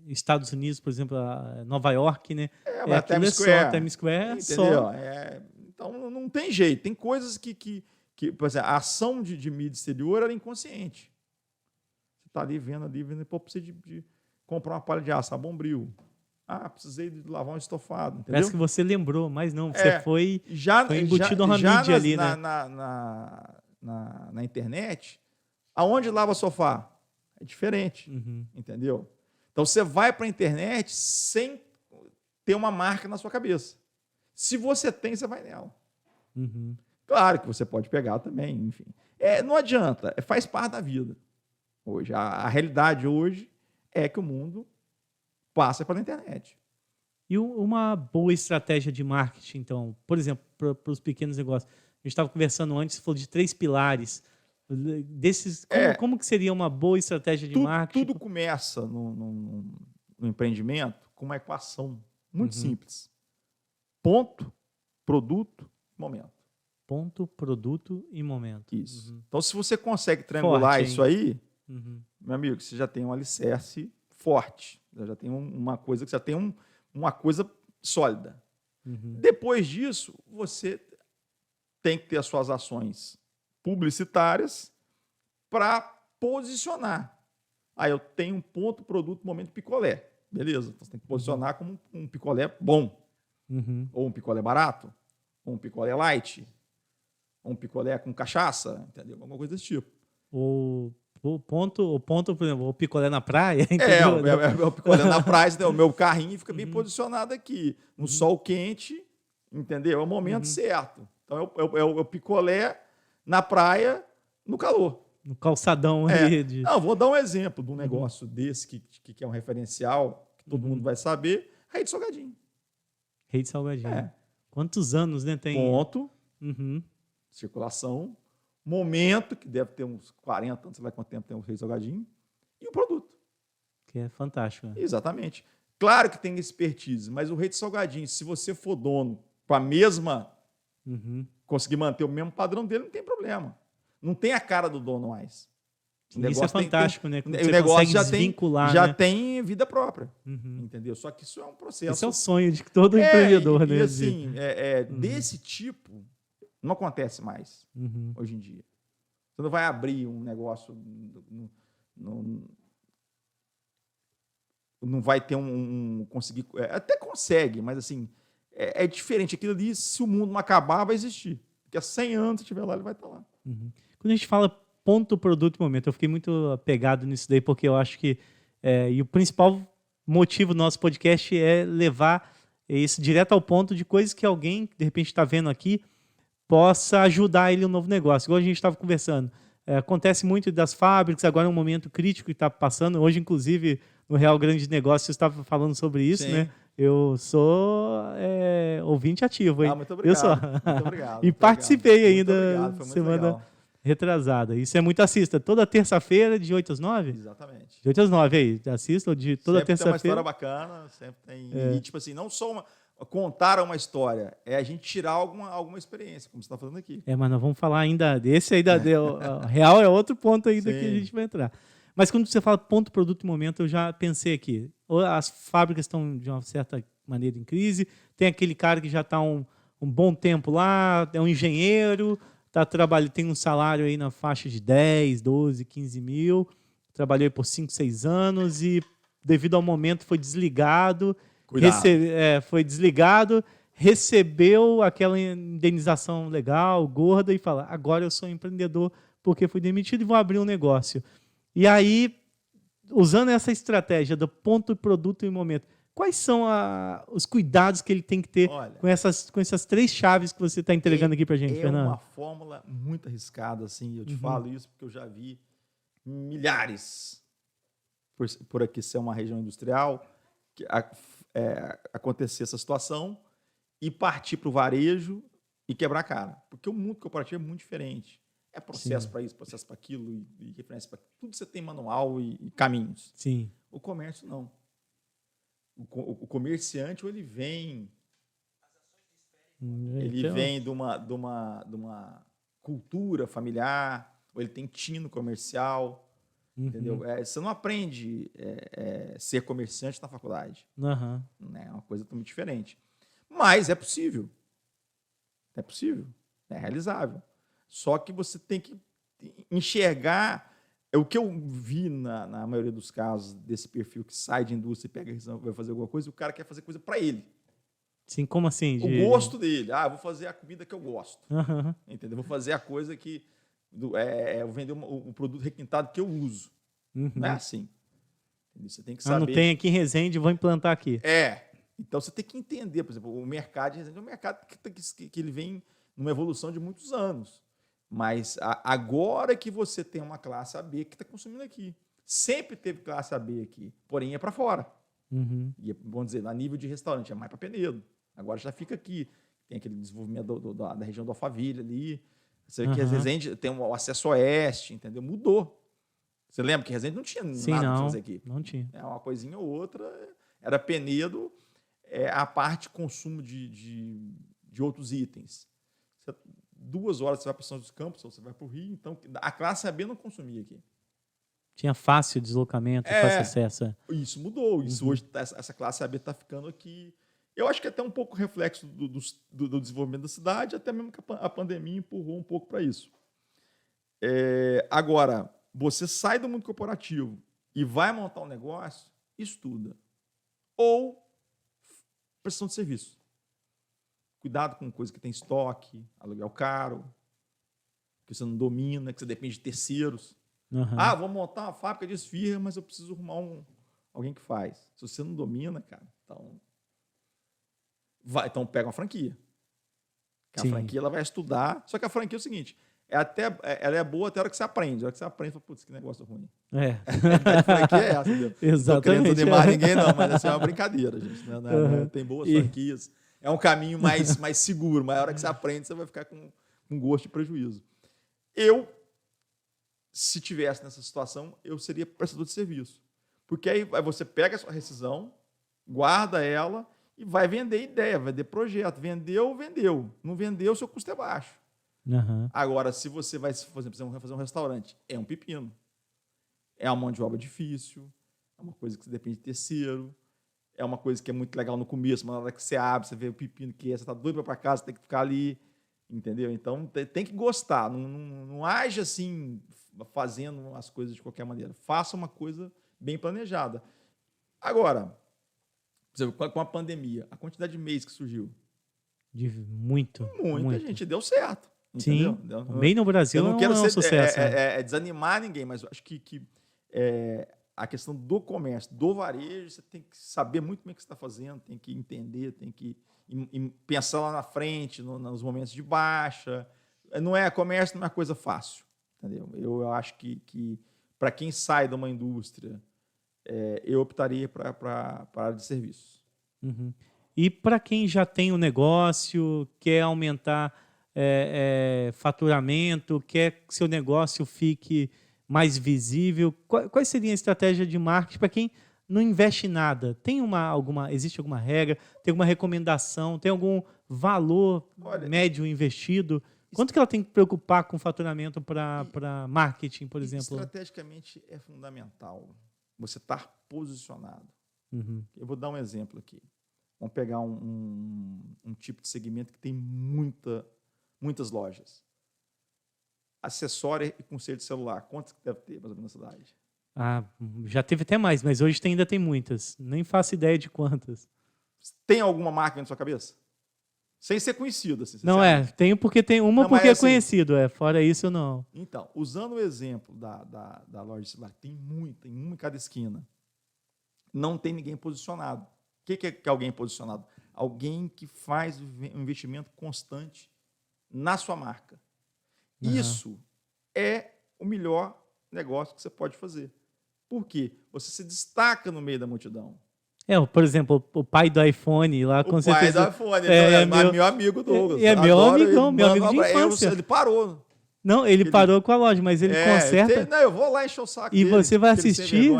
Estados Unidos, por exemplo, Nova York, né? A Times Square. Times Square entendeu? Então, não tem jeito. Tem coisas que por exemplo, a ação de mídia exterior era inconsciente. Você está ali vendo, pô, precisa de comprar uma palha de aço, Bombril. Precisei de lavar um estofado. Entendeu? Parece que você lembrou, mas não, você foi embutido na mídia ali, né? Na internet, aonde lava sofá? É diferente, entendeu? Então, você vai para a internet sem ter uma marca na sua cabeça. Se você tem, você vai nela. Claro que você pode pegar também, enfim. Não adianta, faz parte da vida. Hoje, a realidade hoje é que o mundo passa pela internet. E uma boa estratégia de marketing, então, por exemplo, para os pequenos negócios. A gente estava conversando antes, você falou de 3 pilares. Como que seria uma boa estratégia de marketing? Tudo começa no empreendimento com uma equação muito simples. Ponto, produto, momento. Ponto, produto e momento. Isso. Então, se você consegue triangular Forte, isso aí, meu amigo, você já tem um alicerce forte. Já tem uma coisa que já tem uma coisa sólida. Depois disso, você tem que ter as suas ações publicitárias para posicionar. Eu tenho um ponto, produto, momento, picolé. Beleza, então você tem que posicionar como um picolé bom. Ou um picolé barato, ou um picolé light, ou um picolé com cachaça, entendeu? Alguma coisa desse tipo. O ponto, por exemplo, o picolé na praia. Entendeu? O picolé na praia, o meu carrinho fica bem posicionado aqui, no sol quente, entendeu? É o momento certo. Então, é o picolé na praia, no calor. No calçadão ali. Não, vou dar um exemplo de um negócio desse, que é um referencial, que todo mundo vai saber, Rede Salgadinho. Rede Salgadinho. Quantos anos, né? Tem... Ponto, circulação, momento, que deve ter uns 40 anos, sei lá quanto tempo tem o Rede Salgadinho, e o produto. Que é fantástico. Né? Exatamente. Claro que tem expertise, mas o Rede Salgadinho, se você for dono com a mesma, conseguir manter o mesmo padrão dele, não tem problema. Não tem a cara do dono mais. Isso é fantástico, né? O negócio já né? tem vida própria. Entendeu? Só que isso é um processo. Esse é o sonho de todo empreendedor, né? E assim, desse tipo, não acontece mais hoje em dia. Você não vai abrir um negócio, não vai ter conseguir. Até consegue, mas assim, é diferente. Aquilo ali, se o mundo não acabar, vai existir. Porque há 100 anos, se estiver lá, ele vai estar lá. Quando a gente fala ponto, produto e momento, eu fiquei muito apegado nisso daí, porque eu acho que e o principal motivo do nosso podcast é levar isso direto ao ponto de coisas que alguém, de repente, está vendo aqui, possa ajudar ele no novo negócio. Igual a gente estava conversando. Acontece muito das fábricas, agora é um momento crítico que está passando. Hoje, inclusive, no Real Grande Negócio, você estava falando sobre isso, né? Eu sou ouvinte ativo, hein? Muito Eu sou. obrigado. Muito obrigado. E participei ainda Muito obrigado, foi muito semana legal. retrasada. Isso é muito assista. Toda terça-feira, de 8 às 9? Exatamente. De 8 às 9 aí. Assista de toda Sempre tem uma terça-feira. história bacana, sempre tem. E, tipo assim, não só contar uma história, é a gente tirar alguma experiência, como você está falando aqui. Mas nós vamos falar ainda desse aí, real é outro ponto ainda Sim. que a gente vai entrar. Mas quando você fala ponto, produto e momento, eu já pensei aqui. As fábricas estão, de uma certa maneira, em crise. Tem aquele cara que já está um bom tempo lá, é um engenheiro, tem um salário aí na faixa de 10, 12, 15 mil, trabalhou aí por 5, 6 anos e, devido ao momento, foi desligado. Foi desligado, recebeu aquela indenização legal, gorda, e fala, agora eu sou empreendedor porque fui demitido e vou abrir um negócio. E aí, usando essa estratégia do ponto, produto e momento, quais são os cuidados que ele tem que ter com essas 3 chaves que você está entregando aqui para a gente, Fernando? É uma fórmula muito arriscada, assim, eu te falo isso porque eu já vi milhares, por aqui ser uma região industrial, acontecer essa situação e partir para o varejo e quebrar a cara. Porque o mundo corporativo é muito diferente. É processo para isso, processo para aquilo, e referência para tudo. Você tem manual e caminhos. Sim. O comércio, não. O comerciante, ele vem... Ele vem de uma cultura familiar, ou ele tem tino comercial, entendeu? Você não aprende ser comerciante na faculdade. É uma coisa totalmente diferente. Mas é possível. É possível. É realizável. Só que você tem que enxergar... O que eu vi na maioria dos casos desse perfil que sai de indústria e pega a decisão, vai fazer alguma coisa, o cara quer fazer coisa para ele. Sim, como assim? O gosto dele. Eu vou fazer a comida que eu gosto. Entendeu? Vou fazer a coisa que... vou vender o produto requintado que eu uso. Não é assim. Entendeu? Você tem que saber... não tem aqui em Resende, vou implantar aqui. Então, você tem que entender, por exemplo, o mercado de Resende é um mercado que ele vem numa evolução de muitos anos. Mas agora que você tem uma classe AB que está consumindo aqui. Sempre teve classe AB aqui, porém é para fora. E, vamos dizer, a nível de restaurante, é mais para Penedo. Agora já fica aqui. Tem aquele desenvolvimento da região do Alphaville ali. Você vê que Resende tem o acesso oeste, entendeu? Mudou. Você lembra que Resende não tinha nada para fazer aqui? Não tinha. Uma coisinha ou outra. Era Penedo, a parte de consumo de outros itens. 2 horas você vai para São José dos Campos, ou você vai para o Rio. Então, a classe AB não consumia aqui. Tinha fácil deslocamento, fácil acesso. Isso mudou. Isso hoje, essa classe AB está ficando aqui. Eu acho que é até um pouco reflexo do desenvolvimento da cidade, até mesmo que a pandemia empurrou um pouco para isso. Agora, você sai do mundo corporativo e vai montar um negócio, estuda. Ou prestação de serviço. Cuidado com coisa que tem estoque, aluguel caro, que você não domina, que você depende de terceiros. Vou montar uma fábrica de esfirra, mas eu preciso arrumar alguém que faz. Se você não domina, cara, então pega uma franquia. A franquia ela vai estudar. Só que a franquia é o seguinte: ela é boa até a hora que você aprende. A hora que você aprende, fala, putz, que negócio ruim. A franquia é essa, entendeu? Exatamente. Não tô querendo animar ninguém, não, mas essa é uma brincadeira, gente. Tem boas franquias. É um caminho mais seguro, mas a hora que você aprende, você vai ficar com gosto e prejuízo. Se tivesse nessa situação, eu seria prestador de serviço. Porque aí você pega a sua rescisão, guarda ela e vai vender ideia, vai vender projeto. Vendeu. Não vendeu, o seu custo é baixo. Agora, se você vai fazer um restaurante, é um pepino. É uma mão de obra difícil, é uma coisa que você depende de terceiro, é uma coisa que é muito legal no começo, mas na hora que você abre, você vê o pepino que você está doido para casa, tem que ficar ali, entendeu? Então, tem que gostar, não age assim, fazendo as coisas de qualquer maneira. Faça uma coisa bem planejada. Agora, por exemplo, com a pandemia, a quantidade de mês que surgiu. Muita gente, deu certo. Entendeu? Sim, bem no Brasil eu não quero um sucesso. Desanimar ninguém, mas eu acho que a questão do comércio, do varejo, você tem que saber muito bem o que você está fazendo, tem que entender, tem que pensar lá na frente, nos momentos de baixa. Comércio não é uma coisa fácil, entendeu? Eu acho que para quem sai de uma indústria, eu optaria para a área de serviços. Uhum. E para quem já tem um negócio, quer aumentar faturamento, quer que seu negócio fique mais visível, quais seriam a estratégia de marketing para quem não investe em nada? Existe alguma regra? Tem alguma recomendação? Tem algum valor Olha, médio investido? Quanto que ela tem que preocupar com faturamento para marketing, por exemplo? Estrategicamente é fundamental você estar posicionado. Uhum. Eu vou dar um exemplo aqui. Vamos pegar um tipo de segmento que tem muitas lojas. Acessório e conserto de celular. Quantos que deve ter, mais ou menos, na cidade? Ah, já teve até mais, mas hoje ainda tem muitas. Nem faço ideia de quantas. Tem alguma marca na sua cabeça? Sem ser conhecido, assim, Não tenho porque tem uma não, porque é assim, conhecido, fora isso não. Então, usando o exemplo da loja de celular, tem muita, em uma em cada esquina. Não tem ninguém posicionado. O que é alguém posicionado? Alguém que faz um investimento constante na sua marca. Uhum. Isso é o melhor negócio que você pode fazer. Por quê? Você se destaca no meio da multidão. Por exemplo, o pai do iPhone lá, com certeza. O pai do iPhone, é meu amigo Douglas. Meu amigão, meu amigo de infância. Ele parou. Não, ele parou com a loja, mas ele conserta. Eu vou lá encher o saco e dele. Você vai assistir.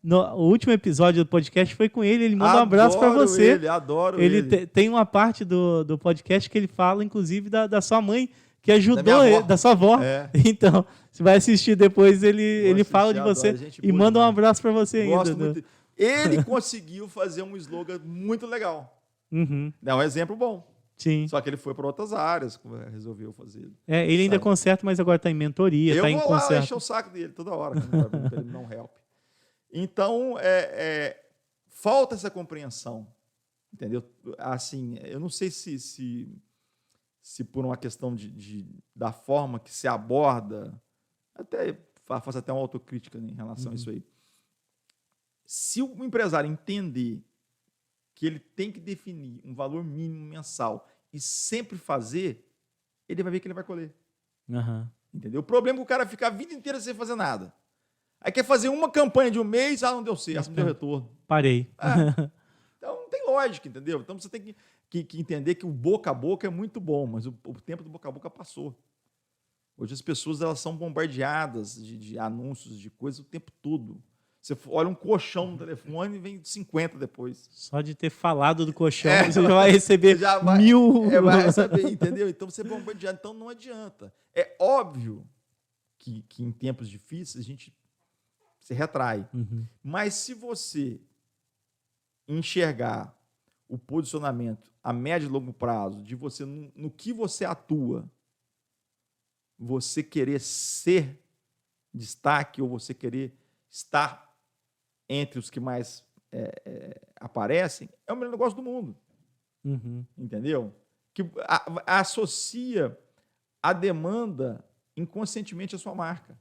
O último episódio do podcast foi com ele. Ele manda um abraço para você. Adoro ele. Tem uma parte do podcast que ele fala, inclusive, da sua mãe, que ajudou ele, da sua avó. Então, você vai assistir depois, ele fala de você e manda um abraço para você ainda. Muito. Ele conseguiu fazer um slogan muito legal. Uhum. É um exemplo bom. Sim. Só que ele foi para outras áreas, resolveu fazer. Ele ainda conserta, mas agora está em mentoria, está em conserto. Eu vou lá encher o saco dele toda hora, para ele não help. Então, falta essa compreensão, entendeu? Assim, eu não sei se por uma questão da forma que se aborda, faço até uma autocrítica em relação a isso aí. Se o empresário entender que ele tem que definir um valor mínimo mensal e sempre fazer, ele vai ver que ele vai colher. Uhum. Entendeu? O problema é que o cara fica a vida inteira sem fazer nada. Aí quer fazer uma campanha de um mês, não deu certo, não deu retorno. Parei. Então não tem lógica, entendeu? Então você tem que entender que o boca a boca é muito bom, mas o tempo do boca a boca passou. Hoje as pessoas elas são bombardeadas de anúncios, de coisas o tempo todo. Você olha um colchão no telefone e vem 50 depois. Só de ter falado do colchão, você já vai receber 1000. Vai receber, entendeu? Então você é bombardeado. Então não adianta. É óbvio que em tempos difíceis a gente se retrai. Uhum. Mas se você enxergar o posicionamento a médio e longo prazo de você no que você atua, você querer ser destaque ou você querer estar entre os que mais aparecem, é o melhor negócio do mundo. Uhum. Entendeu? Que associa a demanda inconscientemente à sua marca.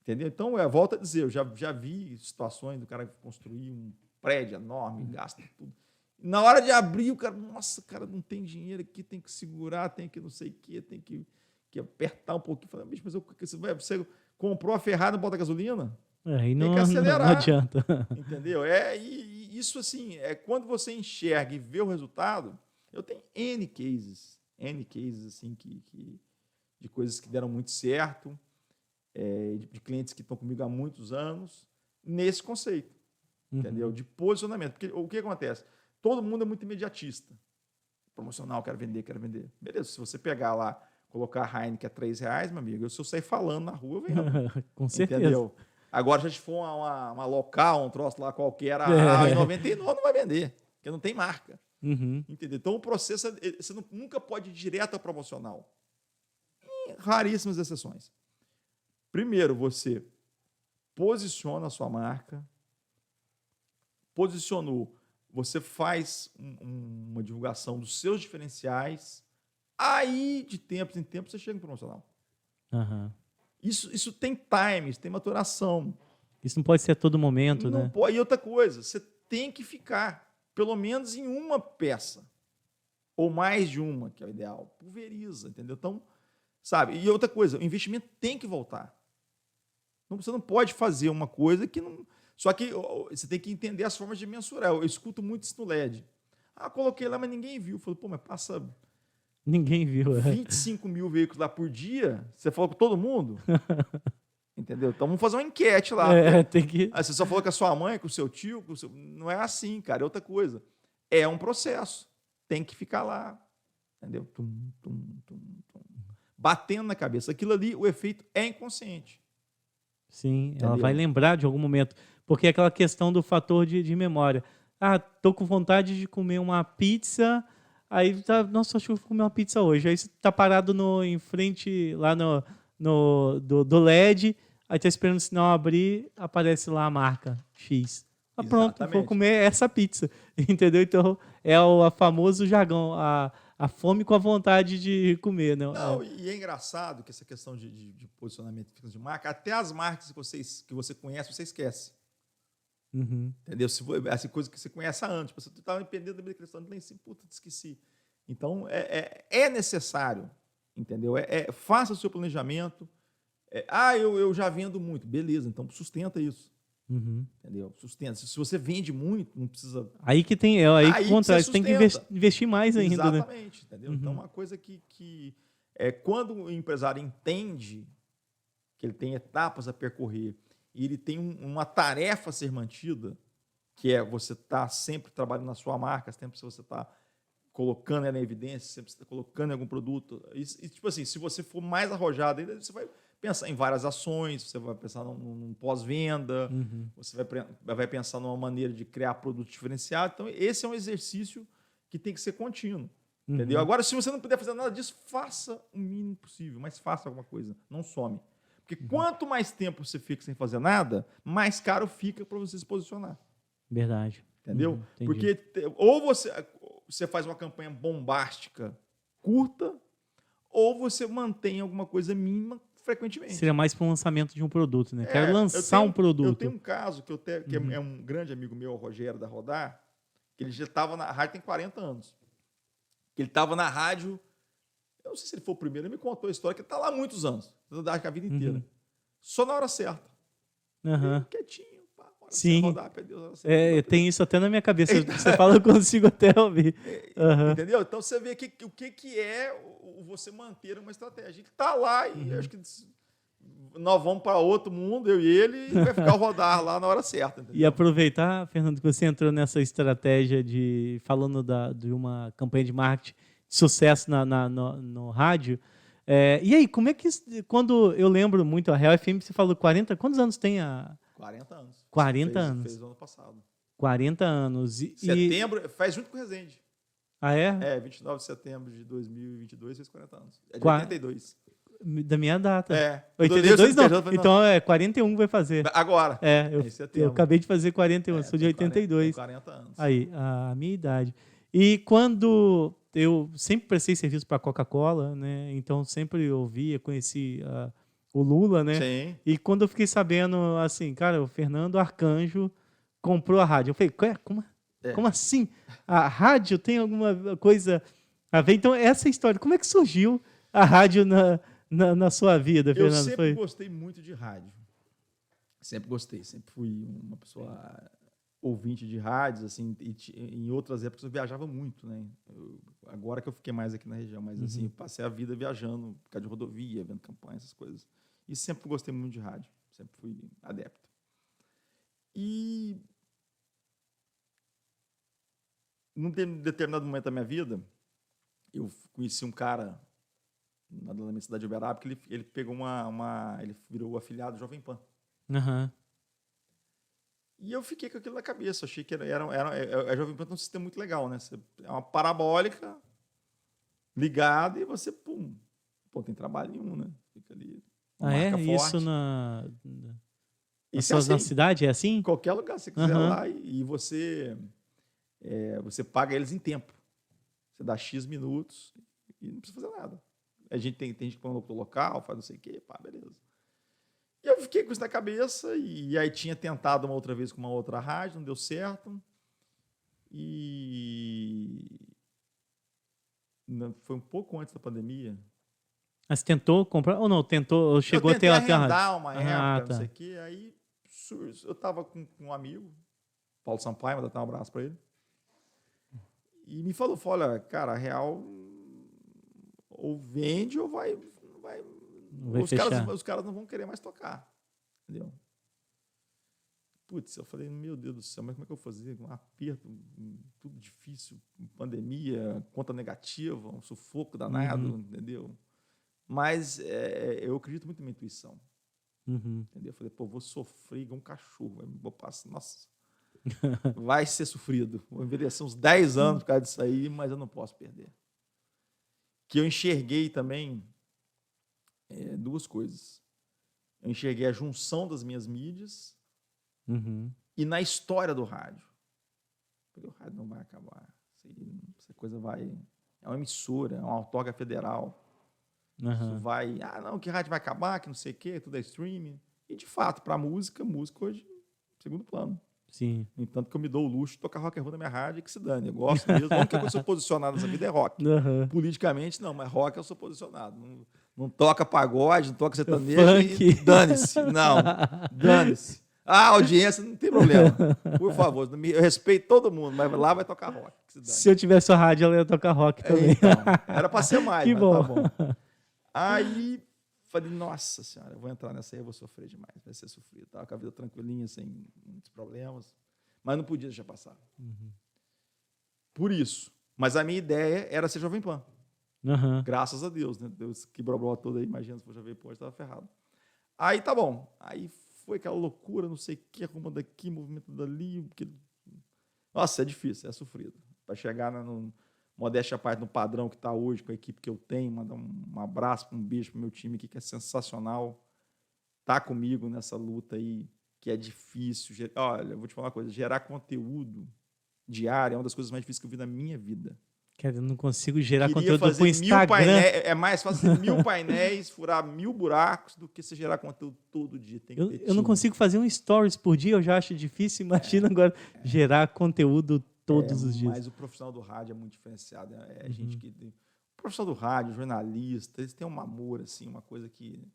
Entendeu? Então, volto a dizer, eu já vi situações do cara construir um prédio enorme, gasta tudo. Na hora de abrir, o cara, nossa, cara, não tem dinheiro aqui, tem que segurar, tem que não sei o quê, tem que apertar um pouquinho. Fala, bicho, mas você comprou a Ferrari, não bota gasolina? Tem que acelerar. Não adianta. Entendeu? E isso, assim, quando você enxerga e vê o resultado, eu tenho N cases assim, de coisas que deram muito certo, de clientes que estão comigo há muitos anos, nesse conceito, entendeu? De posicionamento. Porque o que acontece? Todo mundo é muito imediatista. Promocional, quero vender. Beleza, se você pegar lá, colocar a Heineken a R$3, meu amigo, se eu sair falando na rua, eu vendo. Com certeza. Entendeu? Agora, se for uma local, um troço lá qualquer, a R$99 não vai vender, porque não tem marca. Uhum. Entendeu? Então, o processo, você nunca pode ir direto ao promocional. Em raríssimas exceções. Primeiro, você posiciona a sua marca, posicionou, você faz uma divulgação dos seus diferenciais, aí, de tempos em tempos, você chega no promocional. Uhum. Isso tem times, tem maturação. Isso não pode ser a todo momento, não né? Pode. E outra coisa, você tem que ficar, pelo menos em uma peça, ou mais de uma, que é o ideal. Pulveriza, entendeu? Então, sabe? E outra coisa, o investimento tem que voltar. Você não pode fazer uma coisa que não... Só que você tem que entender as formas de mensurar. Eu escuto muito isso no LED. Coloquei lá, mas ninguém viu. Falei, pô, mas passa Ninguém viu. 25 mil veículos lá por dia. Você falou com todo mundo? Entendeu? Então vamos fazer uma enquete lá. Tem que... Aí você só falou com a sua mãe, com o seu tio, não é assim, cara, é outra coisa. É um processo. Tem que ficar lá. Entendeu? Batendo na cabeça. Aquilo ali, o efeito é inconsciente. Sim, Entendeu? ela vai lembrar de algum momento. Porque é aquela questão do fator de memória. Tô com vontade de comer uma pizza. Aí tá, nossa, acho que eu vou comer uma pizza hoje. Aí você tá parado em frente lá do LED. Aí tá esperando o sinal abrir, aparece lá a marca X. Pronto, vou comer essa pizza. Entendeu? Então é o famoso jargão. A fome com a vontade de comer. Não, e é engraçado que essa questão de posicionamento de marca, até as marcas que você conhece, você esquece. Uhum. Entendeu? Essa coisa que você conhece há anos. Você estava dependendo da questão de assim, puta, esqueci. Então, é necessário, entendeu? Faça o seu planejamento. Eu já vendo muito. Beleza, então sustenta isso. Uhum. Entendeu? Sustenta. Se você vende muito, não precisa... Aí que tem... Aí que você tem que investir mais ainda. Exatamente. Né? Entendeu? Uhum. Então, uma coisa que quando o empresário entende que ele tem etapas a percorrer e ele tem uma tarefa a ser mantida, que é você estar sempre trabalhando na sua marca, sempre você está colocando ela em evidência, sempre você está colocando em algum produto. E, tipo assim, se você for mais arrojado ainda, você vai pensar em várias ações, você vai pensar num pós-venda, uhum. Você vai pensar numa maneira de criar produto diferenciado. Então, esse é um exercício que tem que ser contínuo. Uhum. Entendeu? Agora, se você não puder fazer nada disso, faça o mínimo possível, mas faça alguma coisa, não some. Porque quanto mais tempo você fica sem fazer nada, mais caro fica para você se posicionar. Verdade. Entendeu? Porque ou você faz uma campanha bombástica curta, ou você mantém alguma coisa mínima frequentemente. Seria mais para o lançamento de um produto, né? Quero lançar um produto. Eu tenho um caso que é um grande amigo meu, o Rogério da Rodar, que ele já estava na rádio tem 40 anos. Ele estava na rádio, eu não sei se ele foi o primeiro, ele me contou a história, que ele está lá há muitos anos, a vida inteira. Só na hora certa. Uhum. Quietinho, sim. Rodar, tem isso até na minha cabeça. Você fala, eu consigo até ouvir. Entendeu? Então você vê o que é você manter uma estratégia. Ele está lá e acho que nós vamos para outro mundo, eu e ele, e vai ficar o Rodar lá na hora certa. Entendeu? E aproveitar, Fernando, que você entrou nessa estratégia falando de uma campanha de marketing de sucesso no rádio. E aí, como é que... Quando eu lembro muito, a Real FM, você falou 40... Quantos anos tem a... 40 anos. 40 anos. Fez no ano passado. 40 anos. Setembro, faz junto com o Resende. Ah, é? 29 de setembro de 2022, fez 40 anos. É de 82. Da minha data. 82 não. Então 41 vai fazer. Agora. Eu acabei de fazer 41, sou de 82. 40 anos. Aí, a minha idade. E quando eu sempre prestei serviço para a Coca-Cola, né? Então sempre ouvia, conheci o Lula, né? Sim. E quando eu fiquei sabendo, assim, cara, o Fernando Arcanjo comprou a rádio. Eu falei, como assim? A rádio tem alguma coisa a ver? Então, essa história, como é que surgiu a rádio na sua vida, Fernando? Eu sempre gostei muito de rádio. Sempre gostei. Sempre fui uma pessoa ouvinte de rádios, assim, e em outras épocas eu viajava muito, né? Agora que eu fiquei mais aqui na região, mas assim, eu passei a vida viajando por causa de rodovia, vendo campanhas, essas coisas. E sempre gostei muito de rádio, sempre fui adepto. E num determinado momento da minha vida, eu conheci um cara na minha cidade de Uberaba, que ele pegou ele virou afiliado do Jovem Pan. Uhum. E eu fiquei com aquilo na cabeça, achei que a Jovem Pan tem um sistema muito legal, né? É uma parabólica ligada e você, tem trabalho nenhum, né? Fica ali. Isso na cidade é assim? Em qualquer lugar que você quiser lá e você paga eles em tempo. Você dá X minutos e não precisa fazer nada. A gente tem gente que põe no local, faz não sei o quê, beleza. E eu fiquei com isso na cabeça e aí tinha tentado uma outra vez com uma outra rádio, não deu certo. E foi um pouco antes da pandemia. Mas tentou comprar ou não? Chegou até a ter arrendar uma época, não sei o quê, aí eu estava com um amigo, Paulo Sampaio, vou dar um abraço para ele, e me falou, olha, cara, a Real ou vende ou vai os caras não vão querer mais tocar, entendeu? Putz, eu falei, meu Deus do céu, mas como é que eu vou fazer? Um aperto, tudo difícil, pandemia, conta negativa, um sufoco danado, entendeu? Mas eu acredito muito na minha intuição. Entendeu? Eu falei, pô, vou sofrer igual um cachorro. Vou passar, nossa, vai ser sofrido. Vou envelhecer uns 10 anos por causa disso aí, mas eu não posso perder. Que eu enxerguei também duas coisas. Eu enxerguei a junção das minhas mídias e na história do rádio. Porque o rádio não vai acabar. Essa coisa vai... É uma emissora, é uma autarquia federal. Isso vai... não, que rádio vai acabar, que não sei o quê, tudo é streaming. E, de fato, para a música hoje, segundo plano. Sim. No entanto, que eu me dou o luxo de tocar rock and roll na minha rádio e que se dane. Eu gosto mesmo. A única coisa que eu sou posicionado nessa vida é rock. Politicamente, não, mas rock eu sou posicionado. Não toca pagode, não toca sertanejo. E dane-se. Não, dane-se. Audiência, não tem problema. Por favor, eu respeito todo mundo, mas lá vai tocar rock. Se eu tivesse a rádio, ela ia tocar rock também. Então, era para ser mais, que mas bom. Tá bom. Aí, falei, nossa senhora, eu vou entrar nessa aí, eu vou sofrer demais, vai ser sofrido. Estava com a vida tranquilinha, sem muitos problemas, mas não podia deixar passar. Por isso. Mas a minha ideia era ser Jovem Pan. Graças a Deus, né? Deus quebrou toda aí, imagina se for Jovem Pan, eu estava ferrado. Aí tá bom. Aí foi aquela loucura, não sei o que, arrumando aqui, movimento dali. Porque... Nossa, é difícil, é sofrido. Para chegar no modéstia à parte no padrão que está hoje, com a equipe que eu tenho, mandar um abraço, um beijo para o meu time aqui, que é sensacional. Tá comigo nessa luta aí, que é difícil. Olha, eu vou te falar uma coisa, gerar conteúdo diário é uma das coisas mais difíceis que eu vi na minha vida. Cara, eu não consigo gerar Queria conteúdo pro Instagram. É mais fácil fazer 1000 painéis, furar 1000 buracos do que você gerar conteúdo todo dia. Tem que ter eu não consigo fazer um stories por dia, eu já acho difícil. Imagina agora gerar conteúdo todos os dias. Mas o profissional do rádio é muito diferenciado. Gente que... O profissional do rádio, jornalista, eles têm um amor, assim, uma coisa que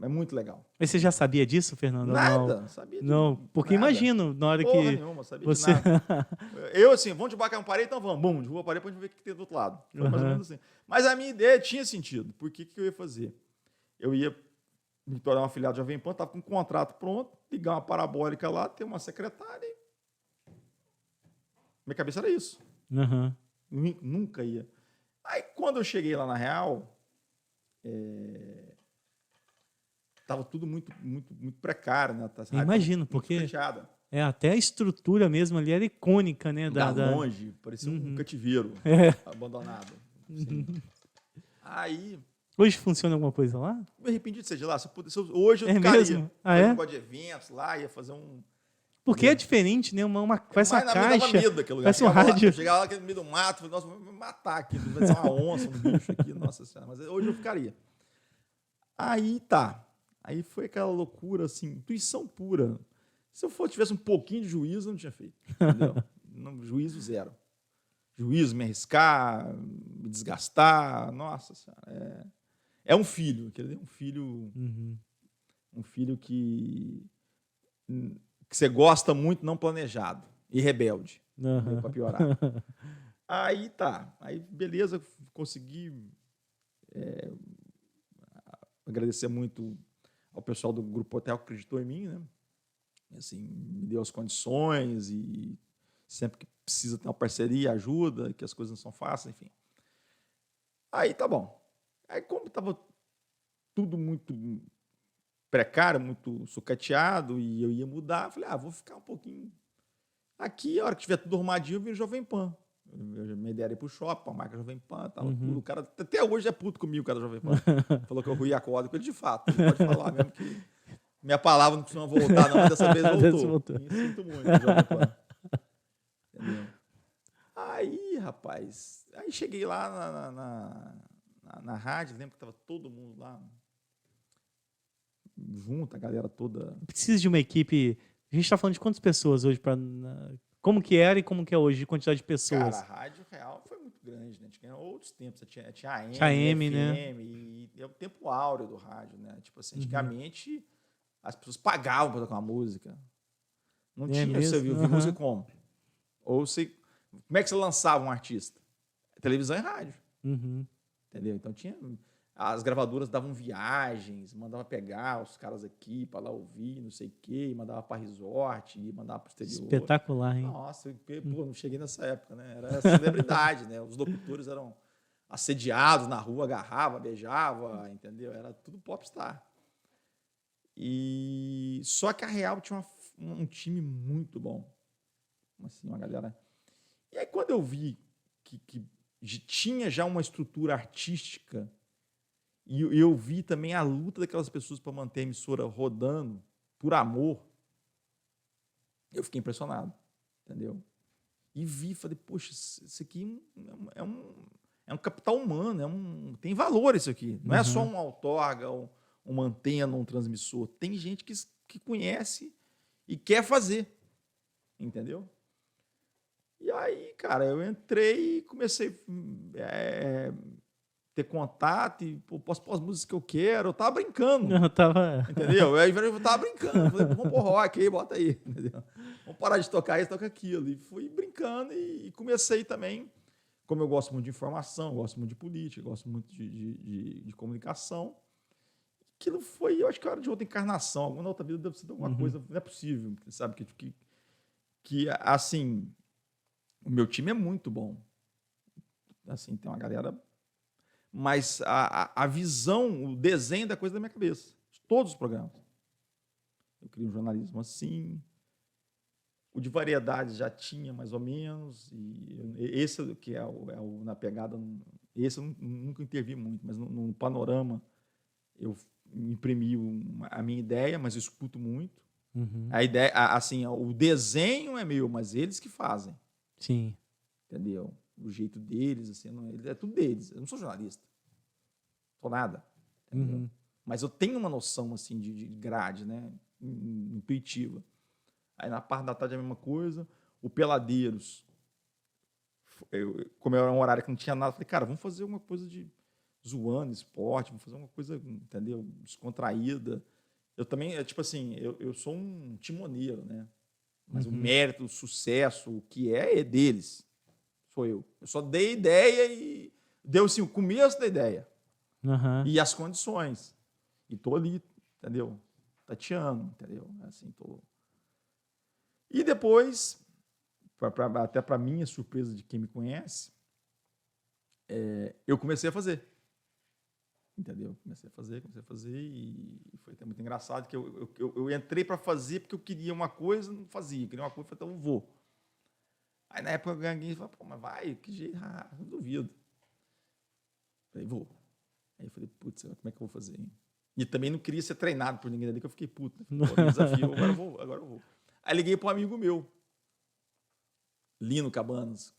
é muito legal. Mas você já sabia disso, Fernando? Nada, sabia disso. Não, porque nada. Imagino, na hora Porra que nenhuma, sabia você... de nada. Eu, assim, vamos derrubar uma parede, então vamos. Bum, derruba a parede para a gente ver o que tem do outro lado. Foi mais ou menos assim. Mas a minha ideia tinha sentido. Por que eu ia fazer? Eu ia me tornar um afiliado de Jovem Pan, estava com um contrato pronto, ligar uma parabólica lá, ter uma secretária. Minha cabeça era isso. Nunca ia. Aí, quando eu cheguei lá na Real... Estava tudo muito precário, né? Imagino, porque até a estrutura mesmo ali era icônica, né? Da longe, parecia um cativeiro abandonado. Aí... Hoje funciona alguma coisa lá? Me arrependi de ser de lá. Hoje eu ficaria. Mesmo? Eu negócio de eventos lá, ia fazer um... Porque é diferente, né? Parece uma caixa. Me dava medo daquele lugar. Parece um rádio. Chegava lá no meio do mato, falei, nossa, vou me matar aqui. Vai ser uma onça, um bicho aqui, nossa senhora. Mas hoje eu ficaria. Aí tá. Aí foi aquela loucura, assim, intuição pura. Se eu tivesse um pouquinho de juízo, eu não tinha feito. Entendeu? Juízo zero. Juízo, me arriscar, me desgastar. Nossa senhora. É um filho. Um filho. Um filho que você gosta muito, não planejado. E rebelde. Para piorar. Aí tá. Aí, beleza, consegui agradecer muito ao pessoal do Grupo Hotel que acreditou em mim, né? Assim, me deu as condições e sempre que precisa ter uma parceria, ajuda, que as coisas não são fáceis, enfim. Aí tá bom. Aí como estava tudo muito precário, muito sucateado e eu ia mudar, eu falei, vou ficar um pouquinho aqui, a hora que tiver tudo arrumadinho, eu viro Jovem Pan. Minha ideia era ir pro shopping, a marca Jovem Pan, tal, tudo. O cara até hoje é puto comigo, o cara da Jovem Pan. Falou que eu ruí a corda com ele, de fato. Ele pode falar mesmo que minha palavra não costuma voltar, não, mas dessa vez voltou. Me sinto muito, Jovem Pan. Entendeu? Aí, rapaz, cheguei lá na rádio, lembro que estava todo mundo lá, junto, a galera toda. Precisa de uma equipe. A gente está falando de quantas pessoas hoje para... Como que era e como que é hoje, de quantidade de pessoas? Cara, a Rádio Real foi muito grande, né? Tinha outros tempos, tinha AM, AM, FM, né? E é o tempo áureo do rádio, né? Tipo assim, antigamente As pessoas pagavam para tocar uma música. Não tinha, mesmo? você viu música como? Ou você, como é que você lançava um artista? Televisão e rádio. Entendeu? Então tinha... As gravadoras davam viagens, mandavam pegar os caras aqui para lá ouvir, não sei o quê, mandava para resort, mandava para o exterior. Espetacular, hein? Nossa, pô, não cheguei nessa época, né? Era celebridade, né? Os locutores eram assediados na rua, agarrava, beijava, entendeu? Era tudo popstar. E só que a Real tinha um time muito bom. Assim, uma galera... E aí quando eu vi que tinha já uma estrutura artística e eu vi também a luta daquelas pessoas para manter a emissora rodando por amor, eu fiquei impressionado, entendeu? E vi, falei, poxa, isso aqui é um capital humano, tem valor isso aqui. Não é só um outorga, uma antena, um transmissor. Tem gente que conhece e quer fazer, entendeu? E aí, cara, eu entrei e comecei a ter contato e posso pôr as músicas que eu quero. Eu tava brincando. Eu tava... Entendeu? Eu tava brincando. Eu falei, vamos pôr rock aí, bota aí. Entendeu? Vamos parar de tocar isso, toca aquilo. E fui brincando e comecei também, como eu gosto muito de informação, gosto muito de política, gosto muito de comunicação. Aquilo foi, eu acho que era de outra encarnação. Alguma outra vida deve ser alguma coisa, não é possível. Sabe? Que assim... O meu time é muito bom. Assim, tem uma galera... Mas a visão, o desenho da coisa da minha cabeça. De todos os programas. Eu criei um jornalismo assim. O de variedades já tinha, mais ou menos. E esse que é o na pegada... Esse eu nunca intervi muito, mas no panorama eu imprimi a minha ideia, mas eu escuto muito. A ideia, assim, o desenho é meu, mas eles que fazem. Sim. Entendeu? O jeito deles, assim, é tudo deles. Eu não sou jornalista. Não sou nada. Entendeu? Mas eu tenho uma noção, assim, de grade, né? Intuitiva. Aí na parte da tarde é a mesma coisa. O Peladeiros, como era um horário que não tinha nada, eu falei, cara, vamos fazer uma coisa de zoando, esporte, vamos fazer uma coisa, entendeu? Descontraída. Eu também, tipo assim, eu sou um timoneiro, né? Mas o mérito, o sucesso, o que é deles. Sou eu. Eu só dei ideia e deu assim, o começo da ideia. E as condições. E tô ali, entendeu? Tateando, entendeu? Assim, tô... E depois, até para minha surpresa de quem me conhece, eu comecei a fazer. Entendeu? Comecei a fazer e foi até muito engraçado que eu entrei para fazer porque eu queria uma coisa, não fazia. Eu queria uma coisa, então eu vou. Aí na época eu ganhei e falei, pô, mas vai, que jeito? Ah, eu duvido. Falei, vou. Aí eu falei, putz, como é que eu vou fazer, hein? E também não queria ser treinado por ninguém ali, que eu fiquei puto. Né? Pô, desafio, agora eu vou. Aí liguei para um amigo meu, Lino Cabanas,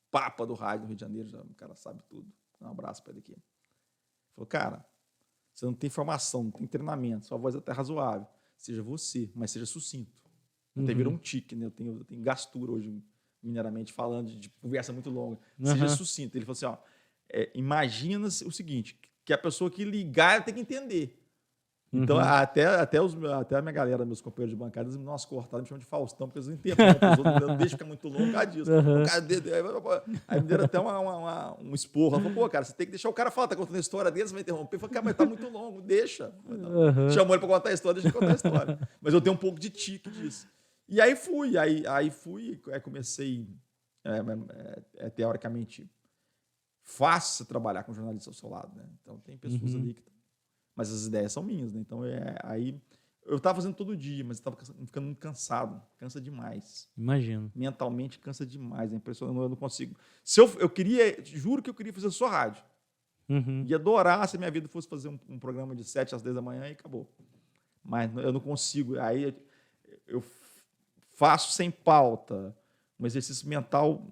papa do rádio do Rio de Janeiro, já, o cara sabe tudo. Um abraço para ele aqui. Falou, cara, você não tem formação, não tem treinamento, sua voz é até razoável. Seja você, mas seja sucinto. Até virou um tique, né? Eu tenho gastura hoje, mineiramente falando, de conversa muito longa. Seja sucinto. Ele falou assim, ó, imagina o seguinte, que a pessoa que ligar, ela tem que entender. Então, até a minha galera, meus companheiros de bancada, eles me dão umas cortadas, me chamam de Faustão, porque eles não interrompem, os outros não deixam ficar muito longo por causa disso. O cara, aí me deram até um esporro. Ela falou, pô, cara, você tem que deixar o cara falar, tá contando a história dele, você vai interromper. Eu falei, cara, mas tá muito longo, deixa. Chamou ele para contar a história, deixa eu contar a história. Mas eu tenho um pouco de tique disso. E aí fui, comecei, teoricamente, fácil trabalhar com jornalista ao seu lado, né? Então tem pessoas ali que... Mas as ideias são minhas, né? Então, aí eu estava fazendo todo dia, mas estava ficando muito cansado. Cansa demais. Imagino. Mentalmente cansa demais. É impressionante, eu não consigo. Se eu queria, juro que eu queria fazer só rádio. Ia adorar se a minha vida fosse fazer um programa de 7 às 10 da manhã e acabou. Mas eu não consigo. Aí eu faço sem pauta, um exercício mental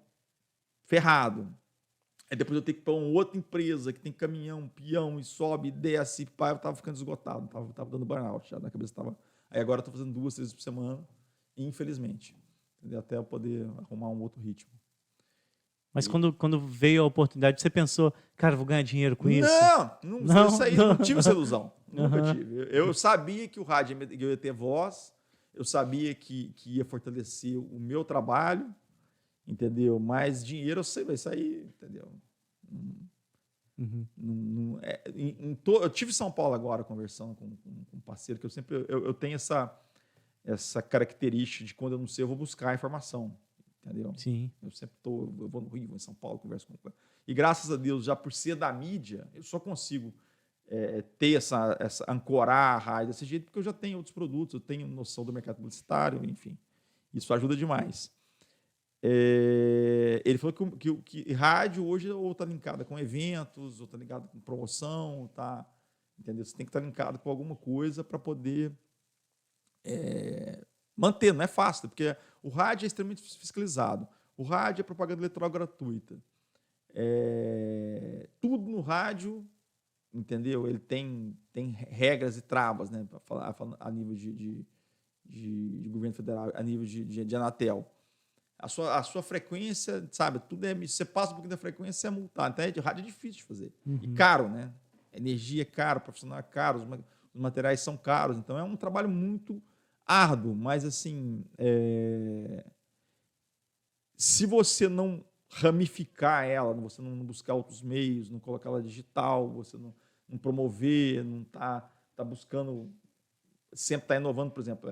ferrado. Aí depois eu tenho que ir para uma outra empresa que tem caminhão, peão, e sobe, e desce, eu estava ficando esgotado, estava dando burnout, já na cabeça estava... Aí agora eu estou fazendo 2, 3 vezes por semana, infelizmente, entendeu? Até eu poder arrumar um outro ritmo. Mas quando veio a oportunidade, você pensou, cara, vou ganhar dinheiro com isso? Não, isso aí não tive essa ilusão. Nunca tive. Eu sabia que o rádio ia ter voz, eu sabia que ia fortalecer o meu trabalho, entendeu? Mas dinheiro, eu sei, isso aí, entendeu? Eu tive em São Paulo agora, conversando com um parceiro, que eu tenho essa característica de quando eu não sei, eu vou buscar a informação. Entendeu? Sim. Eu vou no Rio, vou em São Paulo, converso com ele. E graças a Deus, já por ser da mídia, eu só consigo ter essa ancorar a rádio desse jeito, porque eu já tenho outros produtos, eu tenho noção do mercado publicitário, enfim. Isso ajuda demais. Ele falou que rádio hoje ou está linkada com eventos, ou está ligado com promoção, tá, entendeu? Você tem que estar linkado com alguma coisa para poder manter, não é fácil, porque o rádio é extremamente fiscalizado. O rádio é propaganda eleitoral gratuita. Tudo no rádio, entendeu? Ele tem regras e travas, né, para falar a nível de governo federal, a nível de Anatel. A sua frequência, sabe, tudo você passa um pouquinho da frequência, é multado. Então, rádio é difícil de fazer. E caro, né? A energia é cara, o profissional é caro, os materiais são caros. Então, é um trabalho muito árduo, mas assim, se você não ramificar ela, você não buscar outros meios, não colocar ela digital, você não promover, não tá buscando, sempre tá inovando, por exemplo,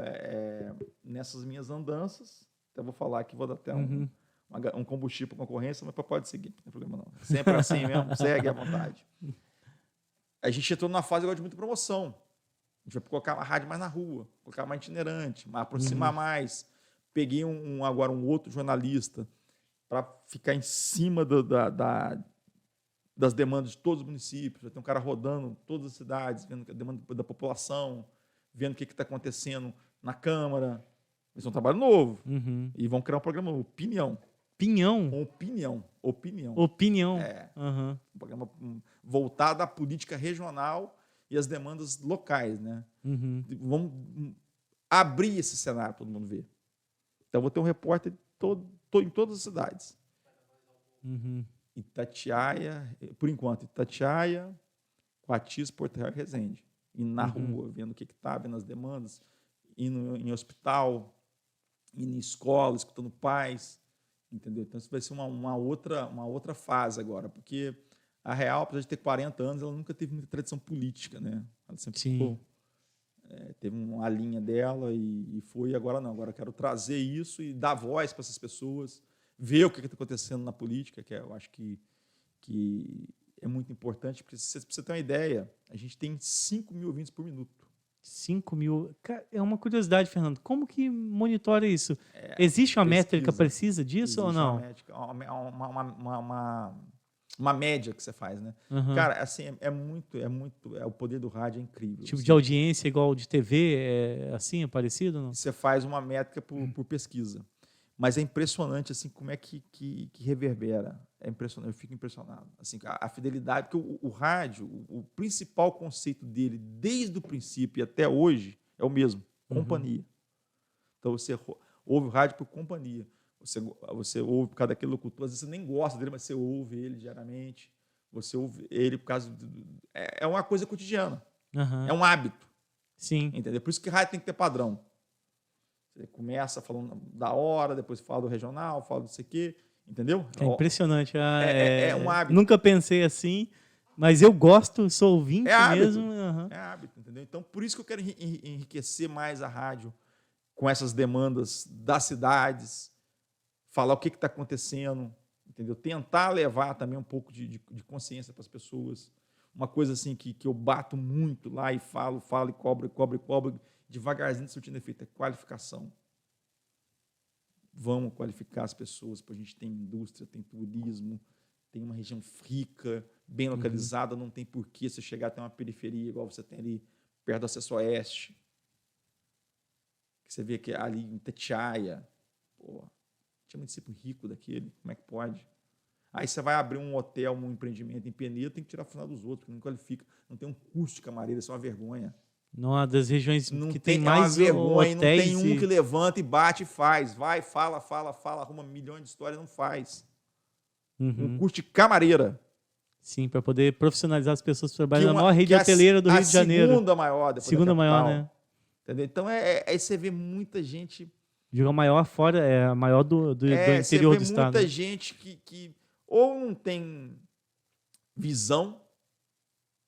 nessas minhas andanças, até vou falar aqui, vou dar até um combustível para concorrência, mas pode seguir, não tem problema não. Sempre assim mesmo, segue à vontade. A gente entrou numa fase agora de muita promoção. A gente vai colocar a rádio mais na rua, colocar mais itinerante, aproximar mais. Peguei agora um outro jornalista para ficar em cima das demandas de todos os municípios. Vai ter um cara rodando todas as cidades, vendo a demanda da população, vendo o que está acontecendo na Câmara. Isso é um trabalho novo. E vão criar um programa Opinião. Opinião. Um programa voltado à política regional e às demandas locais, né? Vamos abrir esse cenário para todo mundo ver. Então, vou ter um repórter em todas as cidades. Itatiaia, por enquanto, Itatiaia, Coatis, Porto Real e Resende. Indo na rua, vendo o que está, vendo as demandas, indo em hospital, indo em escola, escutando pais, entendeu? Então, isso vai ser uma outra fase agora, porque a Real, apesar de ter 40 anos, ela nunca teve muita tradição política, né? Ela sempre teve uma linha dela e foi, agora não. Agora eu quero trazer isso e dar voz para essas pessoas, ver o que está acontecendo na política, que eu acho que é muito importante, porque se você ter uma ideia, a gente tem 5 mil ouvintes por minuto. 5 mil. É uma curiosidade, Fernando. Como que monitora isso? Existe uma métrica precisa disso ou não? Uma média que você faz, né? Cara, assim, o poder do rádio é incrível. Tipo assim, de audiência igual de TV, assim, é parecido? Não? Você faz uma métrica por pesquisa. Mas é impressionante, assim, como é que reverbera. É impressionante, eu fico impressionado. Assim, a fidelidade, porque o rádio, o principal conceito dele, desde o princípio e até hoje, é o mesmo, companhia. Então, você ouve o rádio por companhia. Você ouve por causa daquele locutor, às vezes você nem gosta dele, mas você ouve ele diariamente. Você ouve ele por causa... É uma coisa cotidiana. É um hábito. Sim. Entendeu? Por isso que rádio tem que ter padrão. Você começa falando da hora, depois fala do regional, fala do sei quê, entendeu? É impressionante. É um hábito. Nunca pensei assim, mas eu gosto, sou ouvinte mesmo. É hábito, entendeu? Então, por isso que eu quero enriquecer mais a rádio com essas demandas das cidades, falar o que está acontecendo, entendeu? Tentar levar também um pouco de consciência para as pessoas. Uma coisa assim que eu bato muito lá e falo e cobro, devagarzinho surtindo efeito, é qualificação. Vamos qualificar as pessoas, porque a gente tem indústria, tem turismo, tem uma região rica, bem localizada, não tem porquê você chegar até uma periferia igual você tem ali perto do Acesso Oeste. Você vê que ali em Itatiaia, tinha um município rico daquele, como é que pode? Aí você vai abrir um hotel, um empreendimento em Penedo, tem que tirar o final dos outros, que não qualifica, não tem um curso de camareira, isso é uma vergonha. Não, das regiões não que tem mais vergonha, hotéis. Não tem um que levanta e bate e faz. Vai, fala, arruma milhões de histórias, não faz. um curso de camareira. Sim, para poder profissionalizar as pessoas que trabalham Que na maior rede hoteleira do Rio de Janeiro. Segunda maior, depois segunda da maior, capital. né? Entendeu? Então, aí você vê muita gente... Digo, a maior fora, é a maior do interior do estado. Você vê muita gente que ou não tem visão,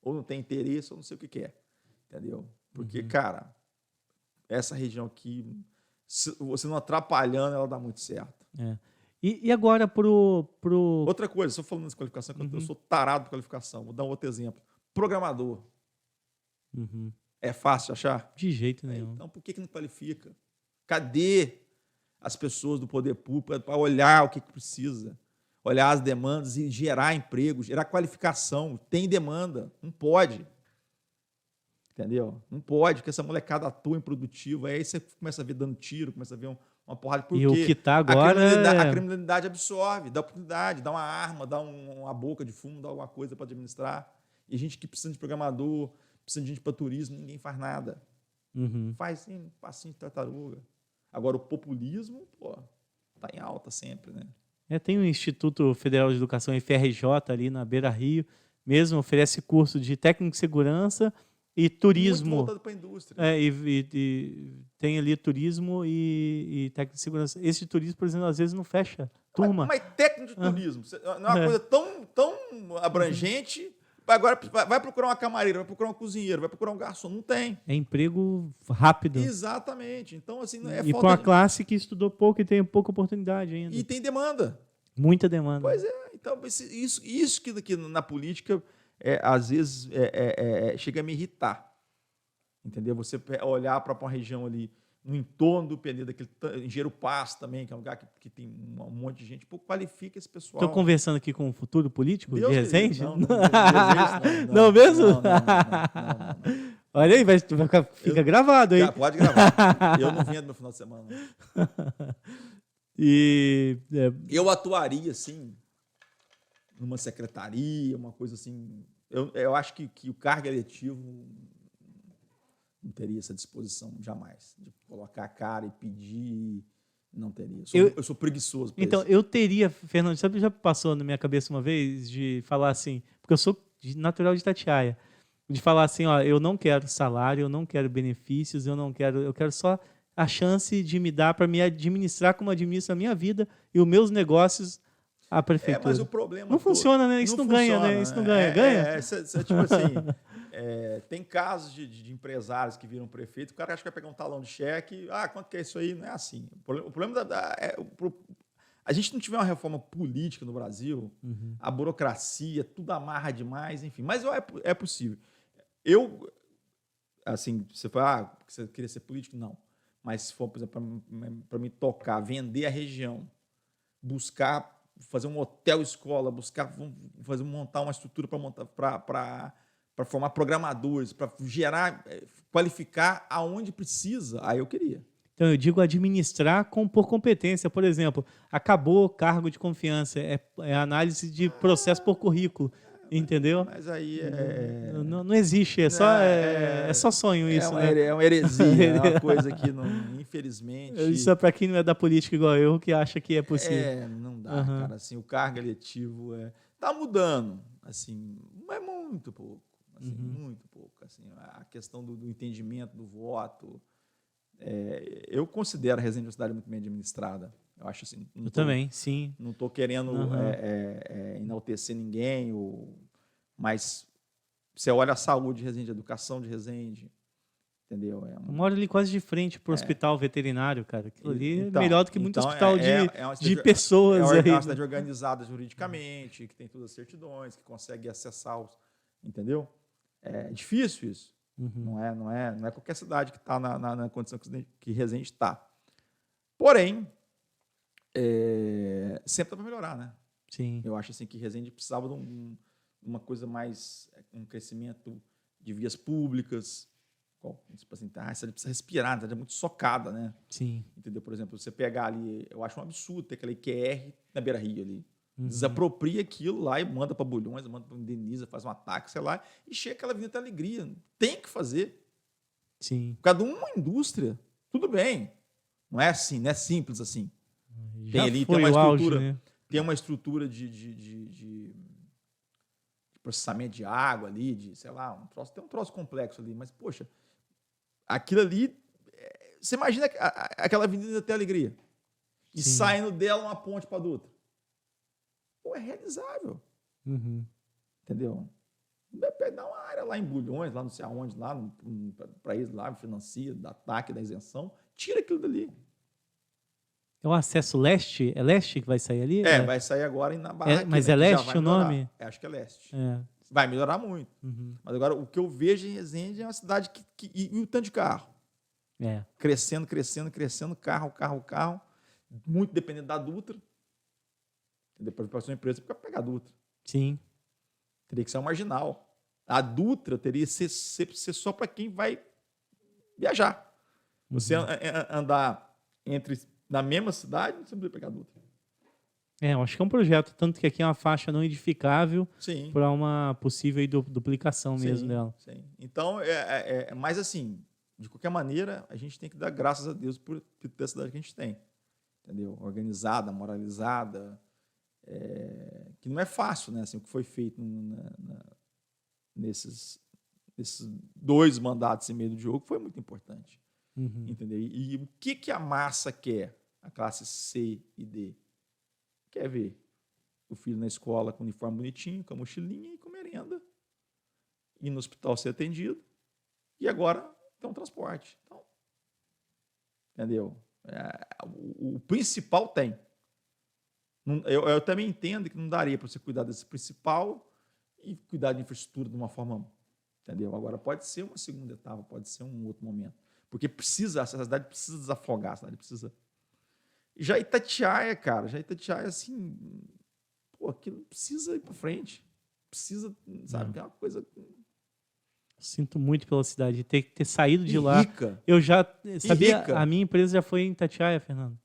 ou não tem interesse, ou não sei o que é. Entendeu? Porque, cara, essa região aqui, se você não atrapalhando, ela dá muito certo. É. E agora pro... Outra coisa, estou falando de qualificação, que eu sou tarado de qualificação. Vou dar um outro exemplo. Programador. É fácil de achar? De jeito nenhum. Então, por que não qualifica? Cadê as pessoas do poder público para olhar o que precisa? Olhar as demandas e gerar emprego, gerar qualificação. Tem demanda, não pode. Entendeu? Não pode, porque essa molecada atua improdutiva. Aí você começa a ver dando tiro, começa a ver uma porrada. Por quê? O que está agora... A criminalidade absorve, dá oportunidade, dá uma arma, dá uma boca de fumo, dá alguma coisa para administrar. E gente que precisa de programador, precisa de gente para turismo, ninguém faz nada. Faz sim, passinho de tartaruga. Agora, o populismo, tá em alta sempre, né? Tem o Instituto Federal de Educação, IFRJ, ali na Beira Rio, mesmo oferece curso de técnico de segurança e turismo. Muito voltado para a indústria. E tem ali turismo e técnico de segurança. Esse turismo, por exemplo, às vezes não fecha turma. Mas técnico de turismo não é uma coisa tão abrangente. Agora vai procurar uma camareira, vai procurar um cozinheiro, vai procurar um garçom. Não tem. É emprego rápido. Exatamente. Então, assim, não é e para uma classe que estudou pouco e tem pouca oportunidade ainda. E tem demanda. Muita demanda. Pois é. Então, isso que na política, às vezes, chega a me irritar. Entendeu? Você olhar para uma região ali, no entorno do Penedo, Engenheiro Passo também, que é um lugar que tem um monte de gente, qualifica esse pessoal. Estou conversando aqui com o futuro político de Resende? Não mesmo? Não. Olha aí, fica gravado aí. Pode gravar. Eu não venho no final de semana. Eu atuaria, assim, numa secretaria, uma coisa assim. Eu acho que o cargo eletivo não teria essa disposição jamais de colocar a cara e pedir. Não teria. Eu sou preguiçoso. Então, eu teria, Fernando, sabe, já passou na minha cabeça uma vez de falar assim, porque eu sou natural de Itatiaia, de falar assim, eu não quero salário, eu não quero benefícios, eu quero só a chance de me dar para me administrar como administro a minha vida e os meus negócios à prefeitura. Mas o problema não funciona, né? Isso não ganha, né? Isso não ganha. Ganha? Tipo assim, tem casos de empresários que viram prefeito, o cara acha que vai pegar um talão de cheque, quanto que é isso aí? Não é assim. O problema a gente não tiver uma reforma política no Brasil, a burocracia, tudo amarra demais, enfim. Mas é possível. Assim, você fala, você queria ser político? Não. Mas se for, por exemplo, para me tocar, vender a região, buscar fazer um hotel-escola, montar uma estrutura para formar programadores, para qualificar aonde precisa, aí eu queria. Então, eu digo administrar por competência. Por exemplo, acabou o cargo de confiança, é análise de processo por currículo. Entendeu? Mas aí não existe, é só sonho isso, né? É uma heresia, é uma coisa que, infelizmente... Isso é para quem não é da política igual eu, que acha que é possível. Não dá, cara. Assim, o cargo eletivo tá mudando, assim, mas muito pouco. Assim, muito pouco. Assim, a questão do entendimento do voto... eu considero a Resende uma cidade muito bem administrada. Eu acho assim. Eu também, sim. Não estou querendo enaltecer ninguém, mas você olha a saúde de Resende, a educação de Resende, entendeu? Eu moro ali quase de frente para o hospital veterinário, cara. Aquilo ali é melhor do que muito hospital de pessoas. É uma cidade organizada juridicamente, que tem todas as certidões, que consegue acessar entendeu? É difícil isso. Não é qualquer cidade que está na condição que Resende está. Porém, sempre dá para melhorar, né? Sim. Eu acho assim que Resende precisava de uma coisa mais, um crescimento de vias públicas. Tipo assim, a cidade precisa respirar, a cidade é muito socada, né? Sim. Entendeu? Por exemplo, você pegar ali, eu acho um absurdo ter aquela IQR na Beira Rio ali. Desapropria aquilo lá e manda para Bulhões, manda para Indeniza, faz um ataque, sei lá, e chega aquela Avenida Alegria. Tem que fazer. Sim. Por causa de uma indústria, tudo bem. Não é assim, não é simples assim. Tem uma estrutura. Auge, né? tem uma estrutura de processamento de água ali, de, sei lá, tem um troço complexo ali, mas, poxa, aquilo ali, você imagina aquela avenida até Alegria, e Sim. saindo dela uma ponte para Dutra. Pô, é realizável. Uhum. Entendeu? Pegar uma área lá em Bulhões, lá não sei aonde, lá para eles lá, financia, da TAC, da isenção, tira aquilo dali. É o acesso leste? É leste que vai sair ali? Vai sair agora na Barra. Mas né, é leste o nome? Acho que é leste. É. Vai melhorar muito. Uhum. Mas agora, o que eu vejo em Resende é uma cidade e o tanto de carro. É. Crescendo, carro. Muito dependendo da Dutra. Depois para a sua empresa, para pegar a Dutra. Sim. Teria que ser uma marginal. A Dutra teria que ser só para quem vai viajar. Você andar na mesma cidade, você não precisa pegar a Dutra. Eu acho que é um projeto, tanto que aqui é uma faixa não edificável para uma possível duplicação mesmo dela. Sim. Então, mas assim, de qualquer maneira, a gente tem que dar graças a Deus por ter a cidade que a gente tem. Entendeu? Organizada, moralizada, que não é fácil, né? Assim, o que foi feito nesses 2 mandatos e meio do jogo foi muito importante. Uhum. Entendeu? E o que a massa quer, a classe C e D? Quer ver o filho na escola com o uniforme bonitinho, com a mochilinha e com merenda, ir no hospital ser atendido, e agora tem um transporte. Então, entendeu? O principal tem. Eu também entendo que não daria para você cuidar desse principal e cuidar de infraestrutura de uma forma, entendeu? Agora, pode ser uma segunda etapa, pode ser um outro momento. Porque a cidade precisa desafogar, a cidade precisa... Já Itatiaia, cara, assim, pô, aquilo precisa ir para frente. Precisa, sabe, que é uma coisa... Sinto muito pela cidade, ter saído de lá. Rica. Eu já sabia, a minha empresa já foi em Itatiaia, Fernando.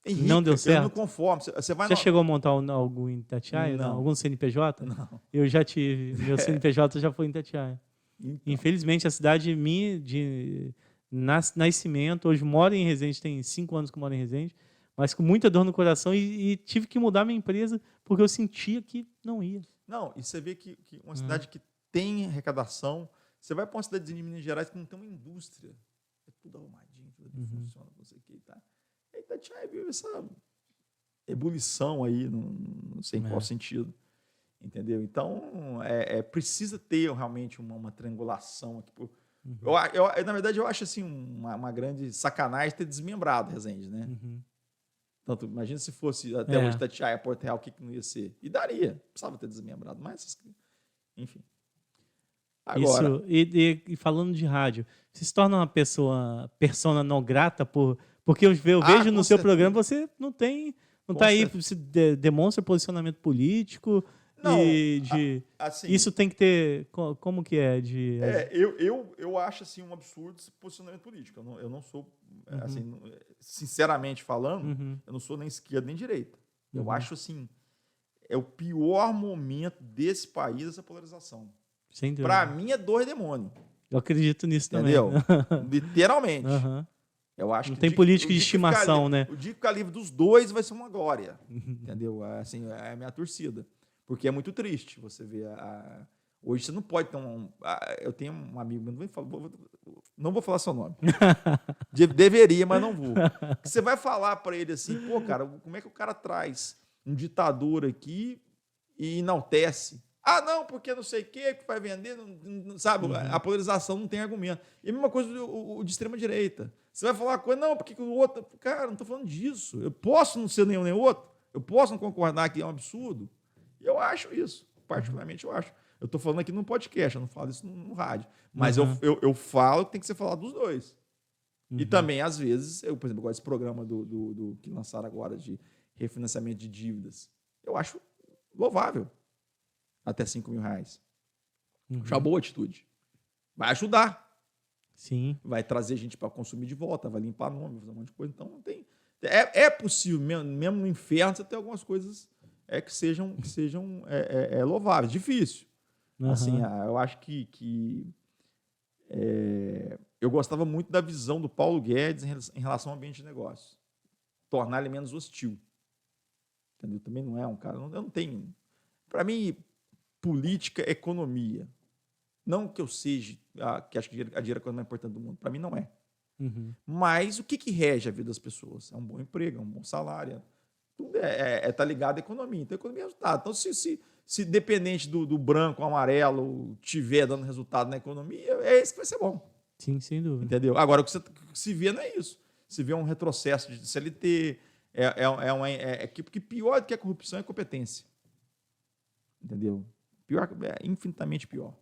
Rica, não deu certo. Eu não conformo. Você chegou a montar algo em Itatiaia? Não. Algum CNPJ? Não. Eu já tive. Meu CNPJ já foi em Itatiaia. Então. Infelizmente, a cidade minha, de nascimento, hoje moro em Resende, tem 5 anos que eu moro em Resende, mas com muita dor no coração e tive que mudar minha empresa porque eu sentia que não ia. Não, e você vê que uma cidade que tem arrecadação, você vai para uma cidade de Minas Gerais que não tem uma indústria, é tudo arrumadinho, tudo funciona, não sei o que, tá? E Itatiaia viu essa ebulição aí, não sei em qual sentido, entendeu? Então, precisa ter realmente uma triangulação aqui. Na verdade, eu acho assim, uma grande sacanagem ter desmembrado Resende, né? Tanto, imagina se fosse até hoje Itatiaia, Porto Real, o que não ia ser? E daria, precisava ter desmembrado, mas, enfim. Agora, isso, e falando de rádio, você se torna uma persona não grata porque eu vejo no seu programa você não está aí, você demonstra posicionamento político. Não, assim, isso tem que ter, como que é? Eu acho assim um absurdo esse posicionamento político. Eu não sou, assim, sinceramente falando, eu não sou nem esquerda nem direita. Eu acho assim, é o pior momento desse país, essa polarização. Para mim é dor e demônio. Eu acredito nisso entendeu? Também. Literalmente. Eu acho não tem político de estimação, né? O dia que ficar livre dos dois vai ser uma glória. Entendeu? Assim, é a minha torcida. Porque é muito triste você ver hoje você não pode ter eu tenho um amigo, não vou falar seu nome. Deveria, mas não vou. Você vai falar para ele assim, pô, cara, como é que o cara traz um ditador aqui e enaltece? Ah, não, porque não sei o que vai vender, não sabe? A polarização não tem argumento. E a mesma coisa o de extrema-direita. Você vai falar uma coisa, não, porque o outro... Cara, não estou falando disso. Eu posso não ser nenhum nem outro. Eu posso não concordar que é um absurdo. E eu acho isso. Particularmente, eu acho. Eu estou falando aqui no podcast, eu não falo isso no rádio. Mas eu falo que tem que ser falado dos dois. E também, às vezes, por exemplo, agora esse programa do que lançaram agora de refinanciamento de dívidas, eu acho louvável. Até R$5.000. Já boa atitude. Vai ajudar. Sim. Vai trazer gente para consumir de volta, vai limpar nome, vai fazer um monte de coisa. Então, não tem... É possível, mesmo no inferno, você ter algumas coisas que sejam louváveis. Difícil. Assim, eu acho que eu gostava muito da visão do Paulo Guedes em relação ao ambiente de negócios. Tornar ele menos hostil. Entendeu? Também não é um cara... Eu não tenho... Para mim, política é economia. Não que eu seja... que acho que a dinheiro é a coisa mais importante do mundo. Para mim, não é. Uhum. Mas o que rege a vida das pessoas? É um bom emprego, é um bom salário. Tudo tá ligado à economia. Então, a economia é resultado. Então, se dependente do branco, amarelo, tiver dando resultado na economia, é esse que vai ser bom. Sim, sem dúvida. Entendeu? Agora, o que se vê não é isso. Se vê um retrocesso de CLT, que pior do que a corrupção é a competência. Entendeu? Pior, infinitamente pior.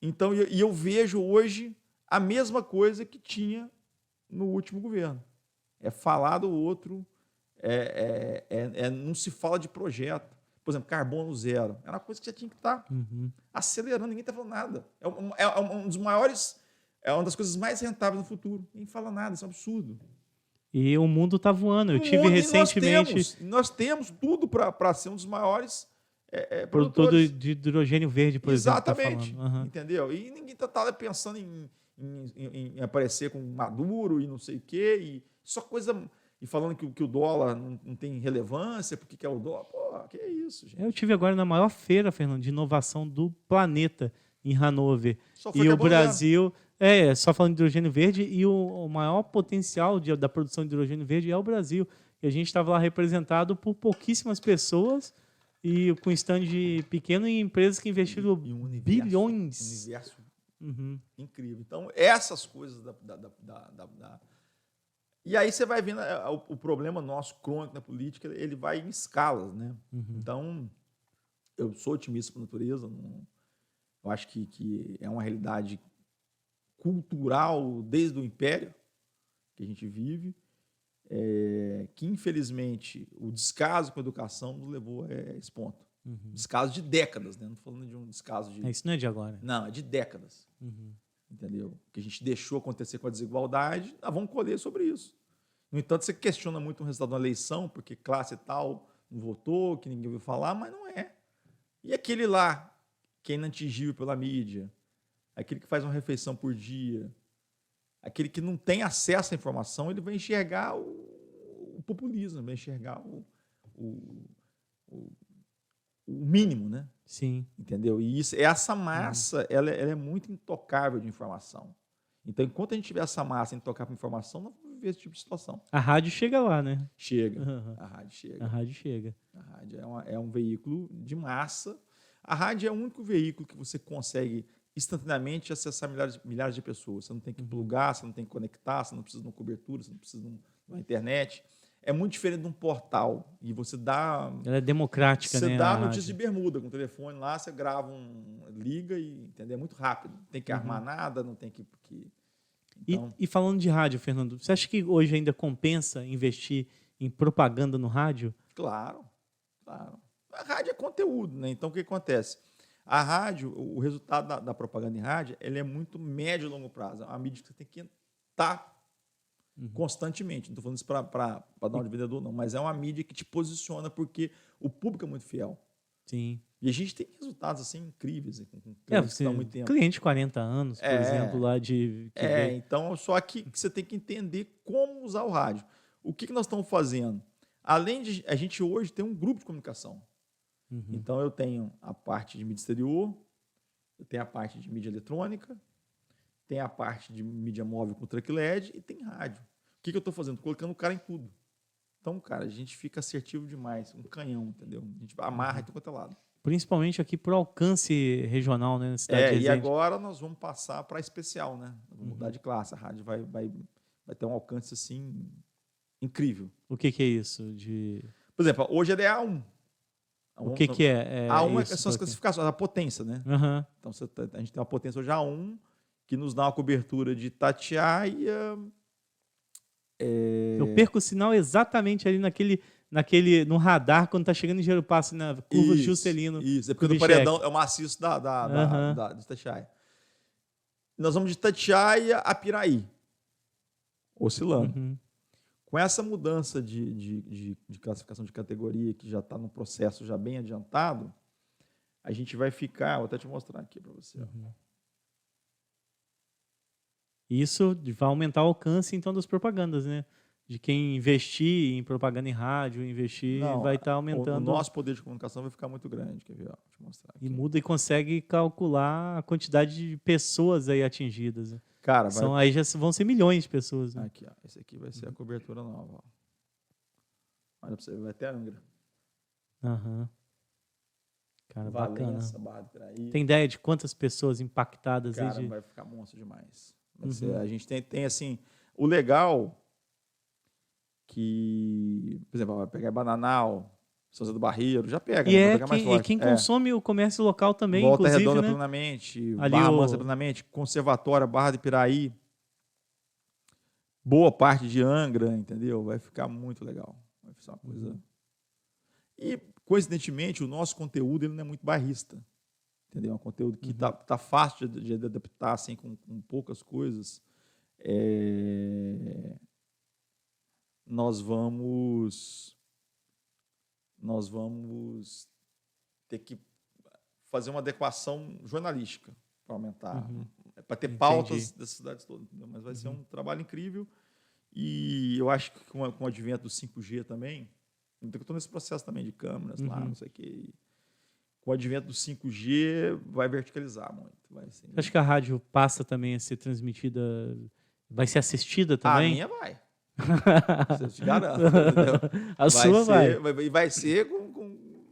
Então, eu vejo hoje a mesma coisa que tinha no último governo. É falar do outro, não se fala de projeto. Por exemplo, carbono zero. Era uma coisa que já tinha que estar acelerando, ninguém está falando nada. É um dos maiores, é uma das coisas mais rentáveis no futuro. Ninguém fala nada, isso é um absurdo. E o mundo está voando. Eu tive recentemente... Nós temos tudo para ser um dos maiores produtor produtores de hidrogênio verde, por Exatamente, exemplo. Exatamente. Entendeu? E ninguém está pensando em aparecer com Maduro e não sei o quê. E só coisa... E falando que o dólar não tem relevância, porque é o dólar. Pô, que é isso, gente? Eu tive agora na maior feira, Fernando, de inovação do planeta, em Hannover. Só foi e o Brasil... só falando de hidrogênio verde, e o maior potencial da produção de hidrogênio verde é o Brasil. E a gente estava lá representado por pouquíssimas pessoas e com stand pequeno e empresas que investiram bilhões. Um universo incrível. Então, essas coisas E aí você vai vendo o problema nosso crônico na política, ele vai em escalas, né? Então, eu sou otimista por natureza. Eu acho que é uma realidade cultural desde o Império que a gente vive, que, infelizmente, o descaso com a educação nos levou a esse ponto. Descaso de décadas, né? Não estou falando de um descaso de... Isso não é de agora. Não, é de décadas. Entendeu? O que a gente deixou acontecer com a desigualdade, nós vamos colher sobre isso. No entanto, você questiona muito o resultado da eleição, porque classe tal não votou, que ninguém ouviu falar, mas não é. E aquele lá, que é inatingível pela mídia, aquele que faz uma refeição por dia, aquele que não tem acesso à informação, ele vai enxergar o populismo, vai enxergar o mínimo, né? Sim. Entendeu? E essa massa, ela é muito intocável de informação. Então, enquanto a gente tiver essa massa intocável de informação, nós vamos viver esse tipo de situação. A rádio chega lá, né? Chega. A rádio chega. A rádio chega. A rádio é um veículo de massa. A rádio é o único veículo que você consegue instantaneamente acessar milhares de pessoas. Você não tem que plugar, você não tem que conectar, você não precisa de uma cobertura, você não precisa de uma internet. É muito diferente de um portal. E você dá... Ela é democrática, né? Você dá notícia de bermuda com o telefone lá, você grava liga e entendeu? É muito rápido. Não tem que armar nada, não tem que... Então... E falando de rádio, Fernando, você acha que hoje ainda compensa investir em propaganda no rádio? Claro. A rádio é conteúdo, né? Então, o que acontece? A rádio, o resultado da propaganda em rádio, ele é muito médio e longo prazo. É uma mídia que você tem que estar constantemente. Não estou falando isso para dar um de vendedor, não. Mas é uma mídia que te posiciona porque o público é muito fiel. Sim. E a gente tem resultados assim incríveis com clientes que estão há muito tempo. Cliente de 40 anos, por exemplo, lá de... Então, só que você tem que entender como usar o rádio. O que nós estamos fazendo? Além de... A gente hoje tem um grupo de comunicação. Então, eu tenho a parte de mídia exterior, eu tenho a parte de mídia eletrônica, tem a parte de mídia móvel com track LED e tem rádio. O que eu estou fazendo? Colocando o cara em tudo. Então, cara, a gente fica assertivo demais, um canhão, entendeu? A gente amarra de quanto é lado. Principalmente aqui por alcance regional, né? Na cidade de Resende. E agora nós vamos passar para especial, né? Vamos mudar de classe. A rádio vai ter um alcance assim incrível. O que é isso? Por exemplo, hoje ele é A1. O que é? A1 são as classificações, a potência, né? Então a gente tem uma potência hoje A1 que nos dá uma cobertura de Itatiaia. Eu perco o sinal exatamente ali no radar, quando está chegando em Engenheiro Passo, na curva de Juscelino. Isso, é porque o paredão é o maciço de Itatiaia. Nós vamos de Itatiaia a Piraí, oscilando. Com essa mudança de classificação de categoria, que já está no processo já bem adiantado, a gente vai ficar... Vou até te mostrar aqui para você. Isso vai aumentar o alcance, então, das propagandas, né? de quem investir em propaganda em rádio, investir, Não, vai estar aumentando. O nosso poder de comunicação vai ficar muito grande. Quer ver? Ó, deixa eu mostrar aqui. E muda e consegue calcular a quantidade de pessoas aí atingidas. Né? Cara, Aí já vão ser milhões de pessoas. Né? Aqui, ó. Esse aqui vai ser a cobertura nova. Ó. Olha pra você ver, vai ter Angra. Aham. Cara, Valença, bacana. Badiraí. Tem ideia de quantas pessoas impactadas Cara, aí? vai ficar monstro demais. A gente tem assim, o legal que, por exemplo, vai pegar Bananal, São José do Barreiro, já pega, E né? Vai é pegar mais quem, e forte. quem consome o comércio local também, Volta inclusive, Redonda né? plenamente, Ali Barra Mansa plenamente, Conservatória, Barra de Piraí, boa parte de Angra, entendeu? Vai ficar muito legal. Vai ser uma coisa... E, coincidentemente, o nosso conteúdo ele não é muito bairrista. Entendeu? É um conteúdo que tá fácil de adaptar assim, com poucas coisas. Nós vamos ter que fazer uma adequação jornalística para aumentar, para ter pautas das cidades todas. Entendeu? Mas vai ser um trabalho incrível. E eu acho que com o advento do 5G também, eu estou nesse processo também de câmeras lá, não sei o quê. Com o advento do 5G, vai verticalizar muito. Acho que a rádio passa também a ser transmitida, vai ser assistida também? A minha vai. Eu te garanto. Entendeu? A sua vai. E vai ser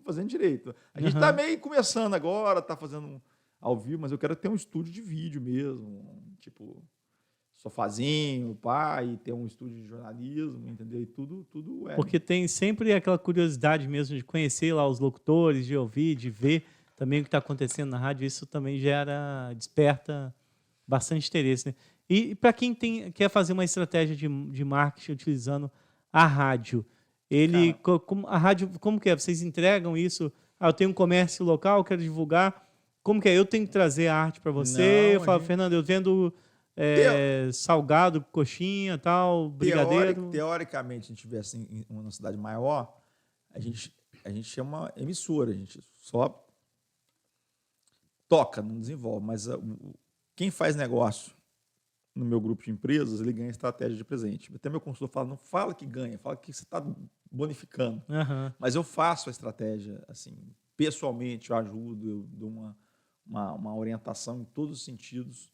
fazendo direito. A gente está meio começando agora, está fazendo ao vivo, mas eu quero ter um estúdio de vídeo mesmo, tipo sofazinho, pai, ter um estúdio de jornalismo, entendeu? E tudo é. Porque tem sempre aquela curiosidade mesmo de conhecer lá os locutores, de ouvir, de ver também o que está acontecendo na rádio. Isso também desperta bastante interesse, né? E para quem quer fazer uma estratégia de marketing utilizando a rádio, a rádio, como que é? Vocês entregam isso? Eu tenho um comércio local, quero divulgar. Como que é? Eu tenho que trazer a arte para você? Eu falo, Fernando, eu vendo salgado, coxinha, tal, brigadeiro. Teoricamente, se a gente tivesse em uma cidade maior, a gente chama emissora, a gente só toca, não desenvolve. Mas quem faz negócio no meu grupo de empresas, ele ganha estratégia de presente. Até meu consultor fala, não fala que ganha, fala que você está bonificando. Mas eu faço a estratégia, assim, pessoalmente, eu ajudo, eu dou uma orientação em todos os sentidos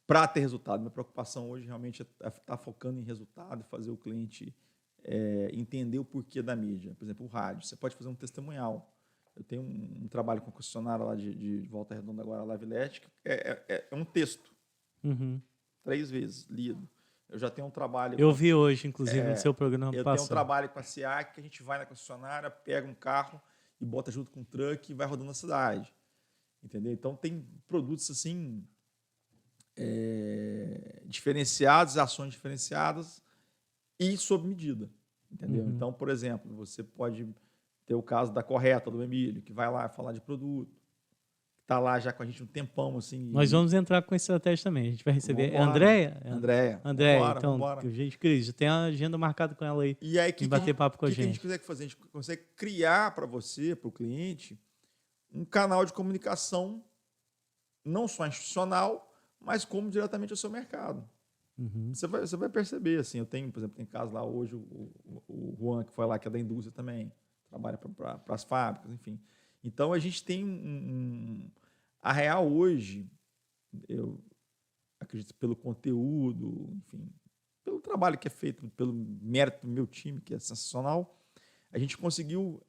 para ter resultado. Minha preocupação hoje realmente é estar focando em resultado, fazer o cliente entender o porquê da mídia. Por exemplo, o rádio. Você pode fazer um testemunhal. Eu tenho um trabalho com a concessionária lá de Volta Redonda, agora a Lavilete, que é um texto. 3 vezes lido. Eu já tenho um trabalho... Eu vi hoje, inclusive, no seu programa passado. Eu tenho um trabalho com a SEAC, que a gente vai na concessionária, pega um carro e bota junto com um truck e vai rodando a cidade. Entendeu? Então, tem produtos assim diferenciados, ações diferenciadas e sob medida. Entendeu? Então, por exemplo, você pode ter o caso da Correta, do Emílio, que vai lá falar de produto. Está lá já com a gente um tempão, assim. Nós vamos entrar com estratégia também. A gente vai receber. Vambora. Andréia? Andréia. Então, vambora. Gente, Cris, já tem a agenda marcada com ela aí. E aí, bater papo com a gente. O que a gente consegue fazer? A gente consegue criar para você, para o cliente, um canal de comunicação, não só institucional, mas como diretamente ao seu mercado. Você vai perceber, assim, eu tenho, por exemplo, tem caso lá hoje, o Juan, que foi lá, que é da indústria também, trabalha para as fábricas, enfim. Então, a gente tem a real hoje, eu acredito pelo conteúdo, enfim, pelo trabalho que é feito, pelo mérito do meu time, que é sensacional, a gente conseguiu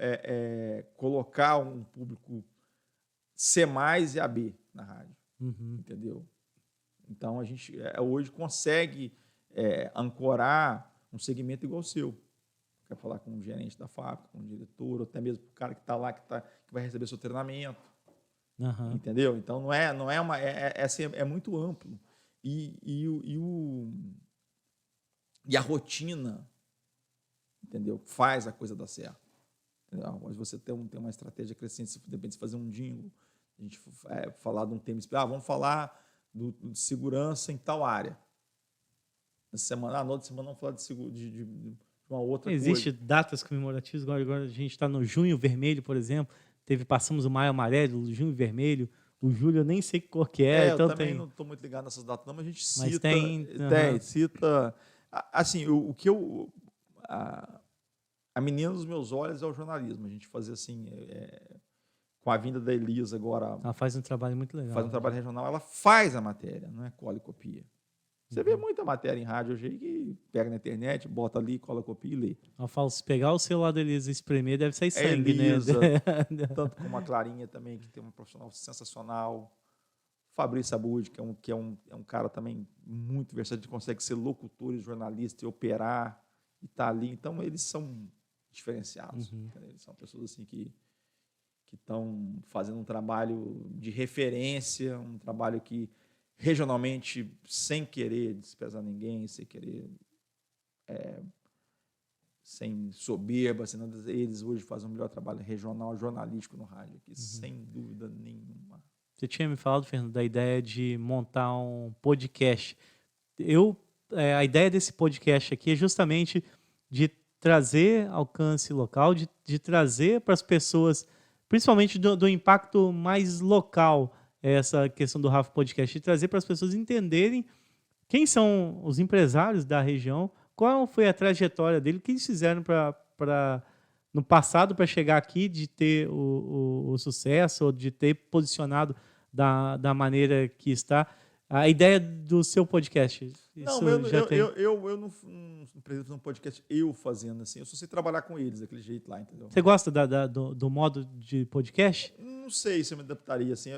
colocar um público C+ e AB na rádio, entendeu? Então, a gente hoje consegue ancorar um segmento igual ao seu. Quer falar com o gerente da fábrica, com o diretor, ou até mesmo com o cara que está lá, que vai receber seu treinamento. Entendeu? Então, não é uma... É muito amplo. E a rotina, entendeu? Faz a coisa dar certo. Entendeu? Mas você tem uma estratégia crescente, se de repente fazer um jingle, a gente falar de um tema específico, vamos falar de segurança em tal área. Essa semana, na outra semana, vamos falar de uma outra coisa. Existem datas comemorativas, agora a gente está no Junho Vermelho, por exemplo, passamos o Maio Amarelo, o Junho Vermelho, o Julho eu nem sei que cor que é. Então eu também não estou muito ligado nessas datas, não, mas a gente cita. Mas tem. Cita. Assim, a menina dos meus olhos é o jornalismo. A gente fazia assim, com a vinda da Elisa agora, Ela faz um trabalho muito legal. faz um trabalho regional, ela faz a matéria, não é cola e copia. Você vê muita matéria em rádio hoje aí que pega na internet, bota ali, cola, copia e lê. Eu falo, se pegar o celular da Elisa e espremer, deve sair É sangue, Elisa, né? tanto como a Clarinha também, que tem uma profissional sensacional. Fabrício Abud, que é um cara também muito versátil, consegue ser locutor e jornalista e operar e tá ali. Então, eles são diferenciados. Eles são pessoas assim que estão fazendo um trabalho de referência, um trabalho que regionalmente, sem querer desprezar ninguém, sem querer, sem soberba, sem nada, eles hoje fazem um melhor trabalho regional, jornalístico no rádio aqui, sem dúvida nenhuma. Você tinha me falado, Fernando, da ideia de montar um podcast. A ideia desse podcast aqui é justamente de trazer alcance local, de trazer para as pessoas, principalmente do impacto mais local, essa questão do Rafa Podcast, de trazer para as pessoas entenderem quem são os empresários da região, qual foi a trajetória dele, o que eles fizeram no passado para chegar aqui, de ter o sucesso, ou de ter posicionado da maneira que está. A ideia do seu podcast. Não, Isso eu não pretendo fazer um podcast eu fazendo assim. Eu só sei trabalhar com eles daquele jeito lá, entendeu? Você gosta do modo de podcast? Não sei se eu me adaptaria assim.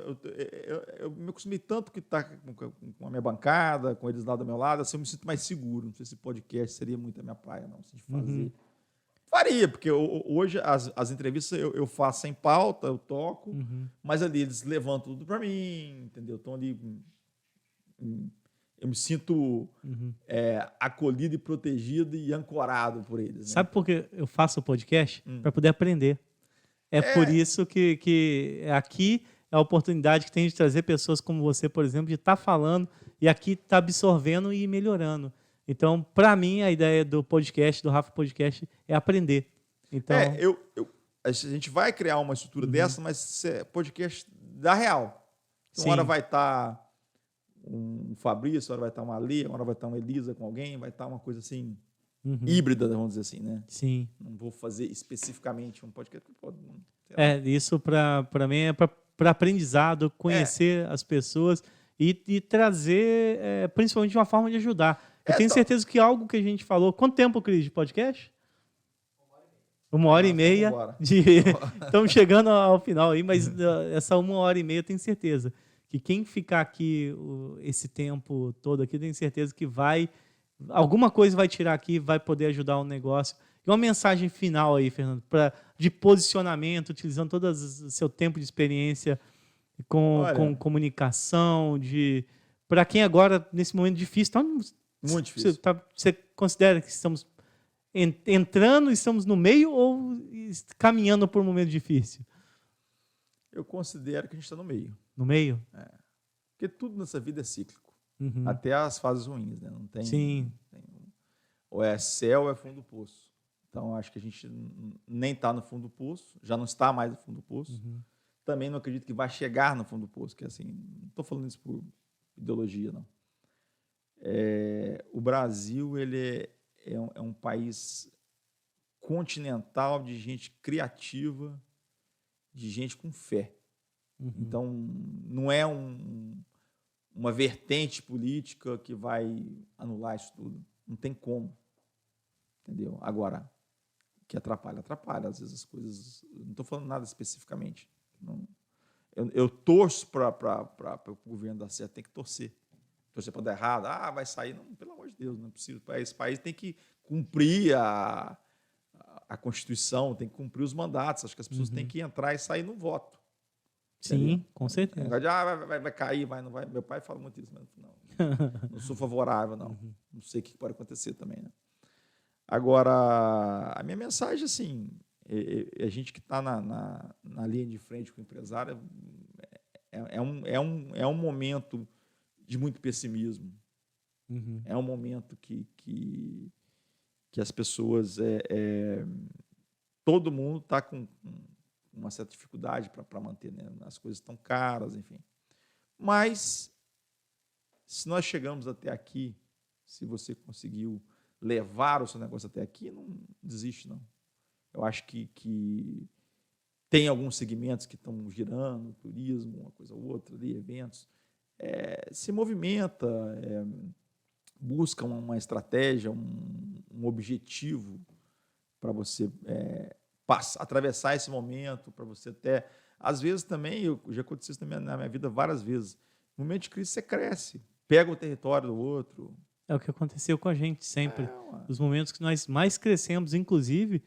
Eu me acostumei tanto que tá com a minha bancada, com eles lá do meu lado, assim, eu me sinto mais seguro. Não sei se podcast seria muito a minha praia, não, assim, de fazer. Faria, porque hoje as entrevistas eu faço sem pauta, eu toco, mas ali eles levantam tudo para mim, entendeu? Estão ali. Eu me sinto acolhido e protegido e ancorado por eles. Né? Sabe por que eu faço o podcast? Para poder aprender. Por isso que aqui é a oportunidade que tem de trazer pessoas como você, por exemplo, de estar falando e aqui estar absorvendo e melhorando. Então, para mim, a ideia do podcast, do Rafa Podcast, é aprender. Então, a gente vai criar uma estrutura dessa, mas é podcast da real. Então, uma hora vai estar um Fabrício, uma hora vai estar uma Lê, uma hora vai estar uma Elisa com alguém, vai estar uma coisa assim, híbrida, vamos dizer assim, né? Sim. Não vou fazer especificamente um podcast. Isso para mim é para aprendizado, conhecer as pessoas e trazer, principalmente, uma forma de ajudar. Eu tenho certeza que algo que a gente falou... Quanto tempo, Cris, de podcast? 1h30. Estamos chegando ao final aí, mas essa 1h30 eu tenho certeza que quem ficar aqui esse tempo todo aqui, eu tenho certeza que alguma coisa vai tirar aqui, vai poder ajudar o negócio. E uma mensagem final aí, Fernando, de posicionamento, utilizando todo o seu tempo de experiência com comunicação, para quem agora, nesse momento difícil, muito difícil. Você considera que estamos entrando, estamos no meio ou caminhando por um momento difícil? Eu considero que a gente está no meio. No meio? Porque tudo nessa vida é cíclico. Até as fases ruins, né? Não tem. Sim. Ou é céu ou é fundo do poço. Então, acho que a gente nem está no fundo do poço, já não está mais no fundo do poço. Também não acredito que vai chegar no fundo do poço, que assim, não estou falando isso por ideologia, não. O Brasil ele é um país continental de gente criativa, de gente com fé. Então, não é uma vertente política que vai anular isso tudo. Não tem como. Entendeu? Agora, que atrapalha. Às vezes as coisas... Não estou falando nada especificamente. Não, eu torço para o governo dar certo, tem que torcer. Torcer para dar errado, vai sair. Não, pelo amor de Deus, não é possível. Esse país tem que cumprir a Constituição, tem que cumprir os mandatos. Acho que as pessoas têm que entrar e sair no voto. Sim, entendeu? Com certeza. Vai cair, não vai. Meu pai fala muito isso, mas não sou favorável, não. Não sei o que pode acontecer também, né? Agora, a minha mensagem, assim, a gente que está na linha de frente com o empresário, é um momento de muito pessimismo. É um momento que as pessoas... todo mundo está com uma certa dificuldade para manter, né? As coisas estão caras, enfim. Mas, se nós chegamos até aqui, se você conseguiu levar o seu negócio até aqui, não desiste, não. Eu acho que tem alguns segmentos que estão girando, turismo, uma coisa ou outra, ali, eventos, se movimenta, busca uma estratégia, um objetivo para você atravessar esse momento, para você até... Às vezes também, já aconteceu isso na minha vida várias vezes, no momento de crise você cresce, pega o território do outro. É o que aconteceu com a gente sempre. Os momentos que nós mais crescemos, inclusive,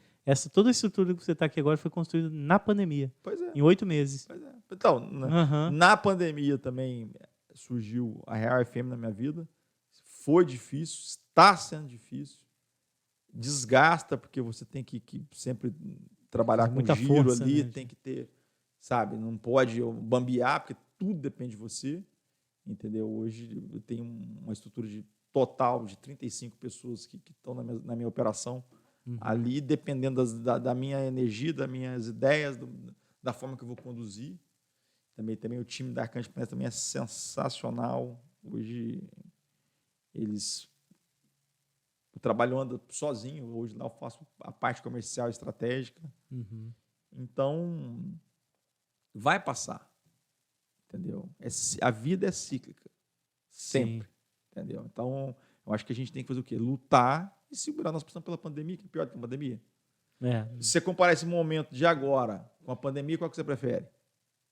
toda a estrutura que você está aqui agora foi construída na pandemia. Pois é. Em 8 meses. Pois é. Então, na pandemia também surgiu a Real FM na minha vida. Foi difícil, está sendo difícil. Desgasta, porque você tem que sempre trabalhar com muita giro força, ali, né? Tem que ter, sabe, não pode bambear, porque tudo depende de você, entendeu? Hoje eu tenho uma estrutura total de 35 pessoas que estão na minha operação, ali, dependendo da minha energia, das minhas ideias, da forma que eu vou conduzir. Também o time da Arcante Planet também é sensacional. Hoje o trabalho anda sozinho. Hoje lá eu faço a parte comercial e estratégica. Então, vai passar. Entendeu? A vida é cíclica. Sempre. Sim. Entendeu? Então, eu acho que a gente tem que fazer o quê? Lutar e segurar. Nós passamos pela pandemia, que é pior do que a pandemia. Se você comparar esse momento de agora com a pandemia, qual que você prefere?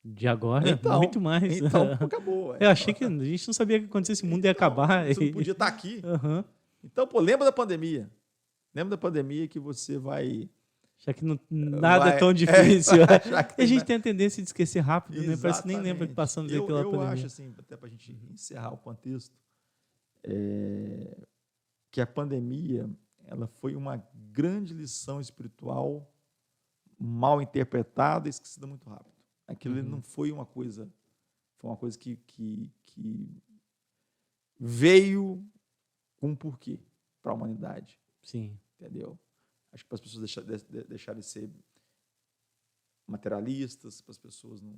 De agora? Então, muito mais. Então, acabou. Eu achei que a gente não sabia que acontecesse, o mundo ia acabar. Você não podia estar aqui. Então, lembra da pandemia. Lembra da pandemia que você vai... Já que nada é tão difícil. A gente tem a tendência de esquecer rápido, né? Parece que nem lembra que passamos aí pela pandemia. Eu acho, assim, até para a gente encerrar o contexto, que a pandemia ela foi uma grande lição espiritual mal interpretada e esquecida muito rápido. Aquilo não foi uma coisa... Foi uma coisa que veio com um porquê para a humanidade. Sim. Entendeu? Acho que para as pessoas deixarem de ser materialistas, para as pessoas não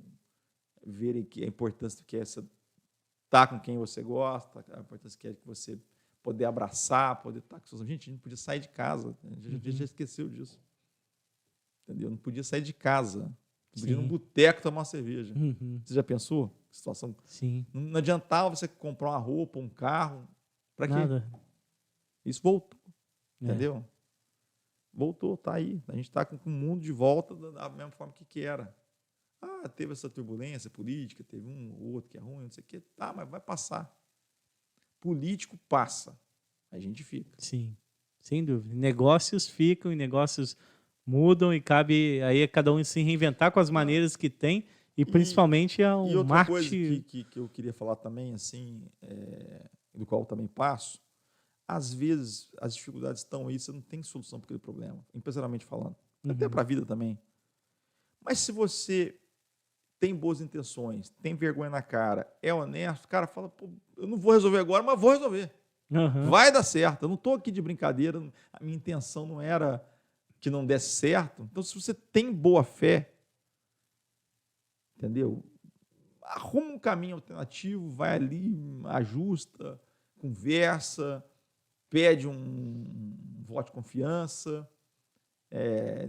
verem que a importância que é estar com quem você gosta, a importância que é que você poder abraçar, poder estar com seus amigos. Gente, a gente não podia sair de casa. A gente já esqueceu disso. Entendeu? Não podia sair de casa. Não podia ir num boteco tomar uma cerveja. Você já pensou? Situação? Sim. Não adiantava você comprar uma roupa, um carro. Para quê? Nada. Isso voltou. Entendeu? Voltou, está aí. A gente está com o mundo de volta da mesma forma que era. Teve essa turbulência política, teve um ou outro que é ruim, não sei o quê. Tá, mas vai passar. Político passa. A gente fica. Sim, sem dúvida. Negócios ficam e negócios mudam e cabe aí a cada um se reinventar com as maneiras que tem e principalmente a um marketing... Coisa que eu queria falar também, assim, do qual eu também passo, às vezes as dificuldades estão aí, você não tem solução para aquele problema, empresarialmente falando. Até para a vida também. Mas se você tem boas intenções, tem vergonha na cara, é honesto, cara, fala, pô, eu não vou resolver agora, mas vou resolver. Vai dar certo. Eu não estou aqui de brincadeira, a minha intenção não era que não desse certo. Então, se você tem boa fé, entendeu? Arruma um caminho alternativo, vai ali, ajusta, conversa, pede um voto de confiança,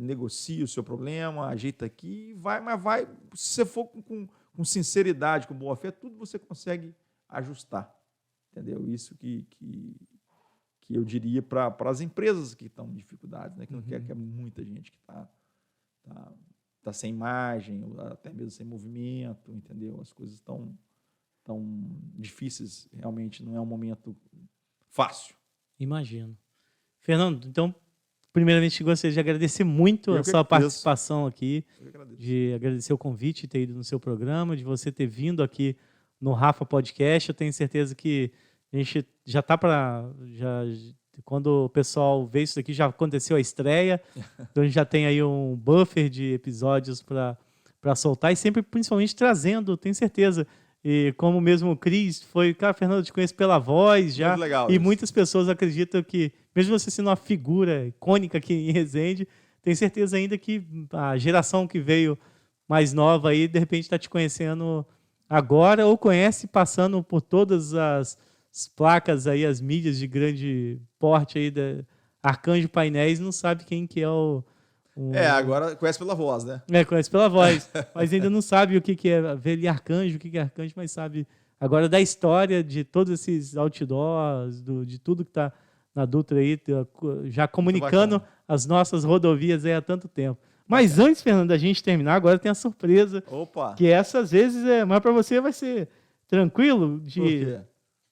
negocia o seu problema, ajeita aqui, mas vai. Se você for com sinceridade, com boa fé, tudo você consegue ajustar. Entendeu? Isso que eu diria para as empresas que estão em dificuldades, né? Que não quer que é muita gente que está sem margem, ou até mesmo sem movimento, entendeu? As coisas estão difíceis, realmente não é um momento fácil. Imagino. Fernando, então, primeiramente gostaria de agradecer muito a sua participação aqui, de agradecer o convite, de ter ido no seu programa, de você ter vindo aqui no Rafa Podcast. Eu tenho certeza que a gente já está quando o pessoal vê isso aqui, já aconteceu a estreia, então a gente já tem aí um buffer de episódios para soltar e sempre, principalmente, trazendo, tenho certeza. E como mesmo o Cris foi, cara, Fernando, eu te conheço pela voz já. Muito legal, e muitas pessoas acreditam que, mesmo você sendo uma figura icônica aqui em Resende, tenho certeza ainda que a geração que veio mais nova aí, de repente, está te conhecendo agora ou conhece passando por todas as as placas aí, as mídias de grande porte aí da Arcanjo Painéis, não sabe quem que é o agora conhece pela voz, né? conhece pela voz, mas ainda não sabe o que é Veli Arcanjo, o que é Arcanjo, mas sabe agora da história de todos esses outdoors, de tudo que está na Dutra aí, já comunicando as nossas rodovias aí há tanto tempo. Mas antes, Fernando, da gente terminar, agora tem a surpresa. Opa! Que essas vezes mas para você vai ser tranquilo Por quê?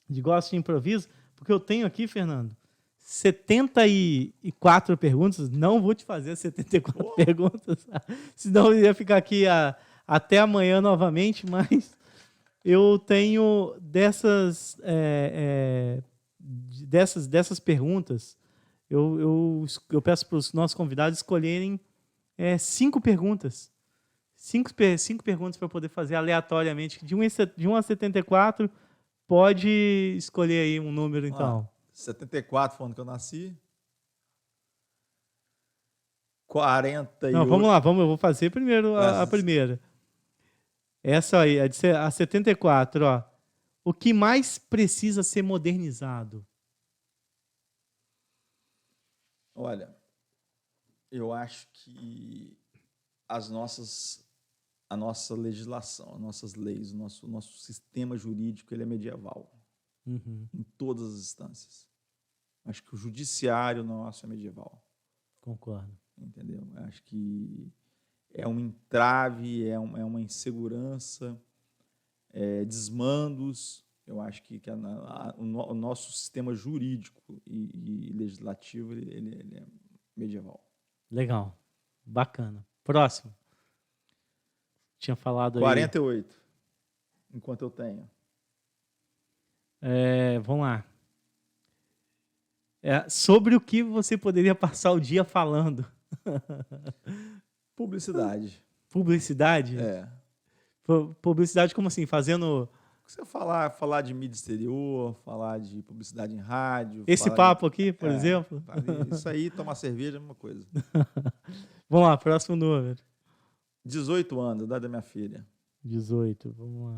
de gosto de improviso, porque eu tenho aqui, Fernando, 74 perguntas. Não vou te fazer 74 perguntas, senão eu ia ficar aqui até amanhã novamente, mas eu tenho dessas perguntas, eu peço para os nossos convidados escolherem 5 perguntas. 5 perguntas para poder fazer aleatoriamente. De 1 a 74, pode escolher aí um número, então. 74 foi o ano que eu nasci. 48. Não, vamos lá, eu vou fazer primeiro a primeira. Essa aí, a 74, ó. O que mais precisa ser modernizado? Olha, eu acho que a nossa legislação, as nossas leis, o nosso sistema jurídico, ele é medieval. Em todas as instâncias. Acho que o judiciário nosso é medieval. Concordo. Entendeu? Acho que é um entrave, é uma insegurança, desmandos. Eu acho que o nosso sistema jurídico e legislativo ele é medieval. Legal. Bacana. Próximo. Tinha falado aí. 48. Enquanto eu tenho. Vamos lá. Sobre o que você poderia passar o dia falando? Publicidade. Publicidade? Publicidade como assim? Fazendo... Você falar de mídia exterior, falar de publicidade em rádio. Esse papo aqui, por exemplo? Isso aí, tomar cerveja é a mesma coisa. Vamos lá, próximo número. 18 anos, idade da minha filha. 18, vamos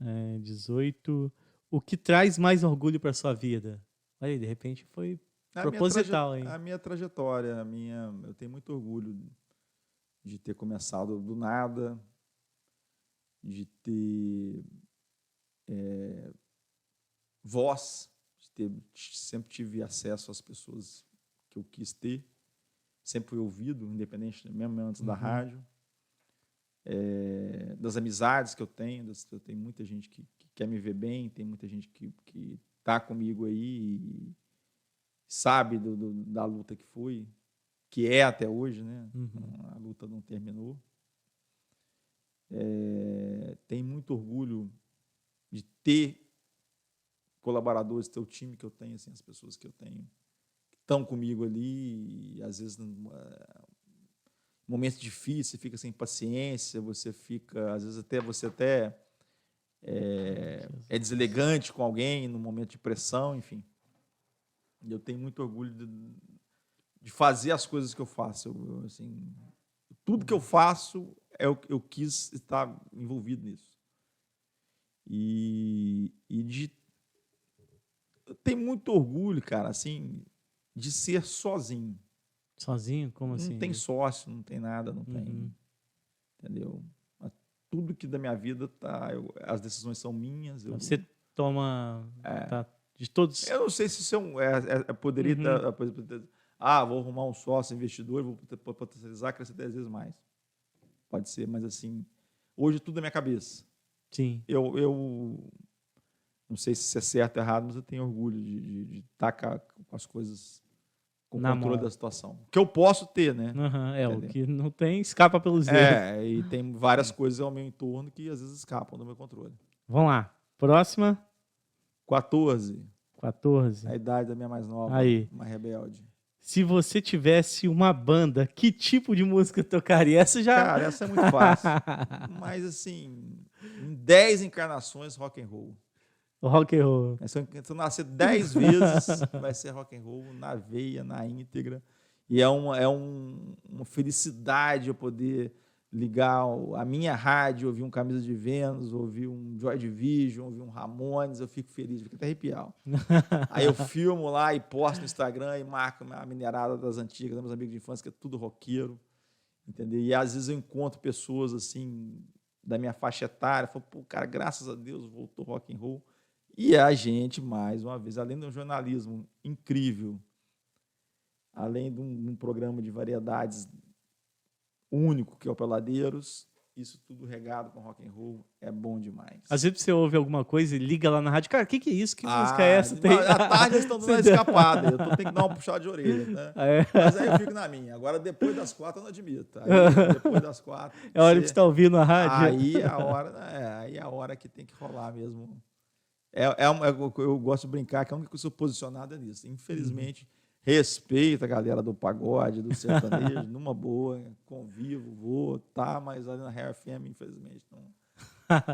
lá. 18. O que traz mais orgulho para sua vida? Olha aí, de repente foi proposital, hein? A minha trajetória, eu tenho muito orgulho de ter começado do nada, de ter voz, sempre tive acesso às pessoas que eu quis ter, sempre fui ouvido, independente, mesmo antes da rádio, das amizades que eu tenho muita gente que quer me ver bem, tem muita gente que está comigo aí e sabe da luta que fui, que é até hoje, né? A luta não terminou. Tenho muito orgulho de ter colaboradores, ter o time que eu tenho, assim, as pessoas que eu tenho que estão comigo ali, e às vezes momentos difíceis, você fica sem paciência, às vezes você é deselegante com alguém no momento de pressão, enfim. E eu tenho muito orgulho de fazer as coisas que eu faço. Assim, tudo que eu faço eu quis estar envolvido nisso. E eu tenho muito orgulho, cara, assim, de ser sozinho. Sozinho? Como assim? Não tem sócio, não tem nada, não tem. Entendeu? Tudo que da minha vida as decisões são minhas. Você toma de todos. Eu não sei se isso poderia estar. Vou arrumar um sócio investidor, vou potencializar, crescer 10 vezes mais. Pode ser, mas assim, hoje tudo é minha cabeça. Sim. Eu não sei se isso é certo ou errado, mas eu tenho orgulho de estar com as coisas com o controle da situação. Que eu posso ter, né? O que não tem, escapa pelos dedos. E tem várias coisas ao meu entorno que às vezes escapam do meu controle. Vamos lá. Próxima. 14. A idade da minha mais nova. Aí. Uma rebelde. Se você tivesse uma banda, que tipo de música tocaria? Cara, essa é muito fácil. Mas assim, em 10 encarnações, rock and roll. Rock and roll. Se eu nascer 10 vezes, vai ser rock and roll na veia, na íntegra. E é uma felicidade eu poder ligar a minha rádio, ouvir um Camisa de Vênus, ouvir um Joy Division, ouvir um Ramones, eu fico feliz, fico até arrepiado. Aí eu filmo lá e posto no Instagram e marco a minerada das antigas, meus amigos de infância, que é tudo roqueiro, entendeu? E às vezes eu encontro pessoas assim da minha faixa etária, falo, pô, cara, graças a Deus voltou rock and roll. E a gente, mais uma vez, além de um jornalismo incrível, além de um programa de variedades único, que é o Peladeiros, isso tudo regado com rock and roll é bom demais. Às vezes você ouve alguma coisa e liga lá na rádio, cara, o que é isso? Que música é essa? À tarde eles estão dando uma escapada, eu tenho que dar uma puxada de orelha, né? Mas aí eu fico na minha. Agora, depois das 4, eu não admito. Aí, depois das 4... É a hora que você está ouvindo a rádio? Aí é a hora que tem que rolar mesmo. Eu gosto de brincar que a única que eu sou posicionado é nisso. Infelizmente, respeito a galera do pagode, do sertanejo, numa boa, convivo, vou, mas ali na Hair FM, infelizmente, não.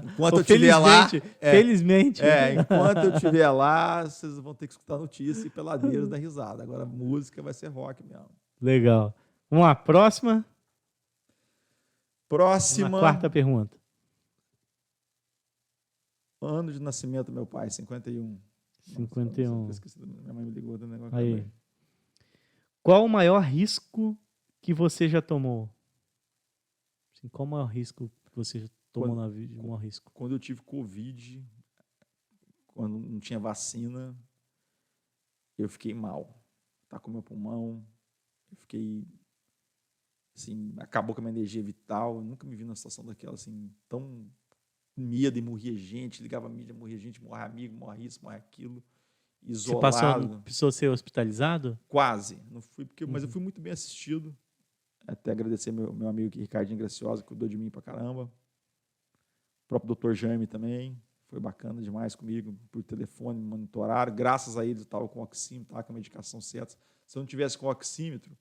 Enquanto eu estiver lá... Felizmente. Enquanto eu estiver lá, vocês vão ter que escutar notícia e Peladeiros da risada. Agora, a música vai ser rock mesmo. Legal. Vamos lá, próxima. Próxima. Quarta pergunta. Ano de nascimento do meu pai, 51. 51. Nossa, minha mãe me ligou do negócio aí. Também. Qual o maior risco que você já tomou? Assim, qual o maior risco que você já tomou na vida? O maior risco? Quando eu tive Covid, quando não tinha vacina, eu fiquei mal. Tá com meu pulmão, eu fiquei assim, acabou com a minha energia vital. Eu nunca me vi numa situação daquela assim, tão medo e morria gente, ligava a mídia, morria gente, morria amigo, morria isso, morria aquilo. Isolado. Você precisou ser hospitalizado? Quase. Não fui, mas eu fui muito bem assistido. Até agradecer meu amigo aqui, Ricardinho Graciosa, que cuidou de mim pra caramba. O próprio Dr. Jaime também. Foi bacana demais comigo, por telefone, me monitoraram. Graças a eles eu estava com o oxímetro, estava com a medicação certa. Se eu não tivesse com o oxímetro,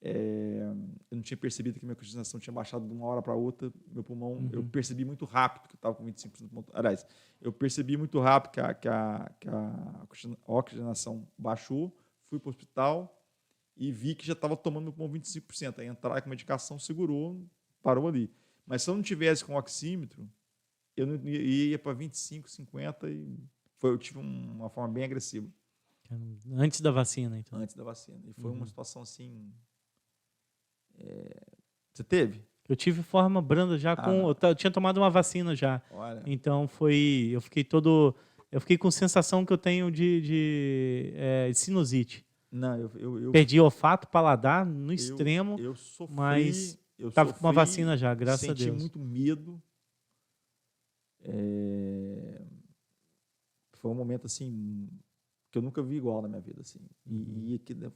eu não tinha percebido que minha oxigenação tinha baixado de uma hora para outra. Meu pulmão, eu percebi muito rápido que eu estava com 25%. Aliás, eu percebi muito rápido que a oxigenação baixou, fui para o hospital e vi que já estava tomando meu pulmão 25%. Aí entrar com a medicação, segurou, parou ali. Mas se eu não tivesse com o oxímetro, eu não ia para 25, 50 e eu tive uma forma bem agressiva. Antes da vacina, então. Antes da vacina. E foi uma situação assim... Você teve? Eu tive forma branda já eu tinha tomado uma vacina já. Olha. Então eu fiquei com sensação que eu tenho de sinusite. Não, eu perdi olfato, paladar no extremo. Eu sofri, mas estava com uma vacina já, graças a Deus. Senti muito medo. Foi um momento assim que eu nunca vi igual na minha vida, assim.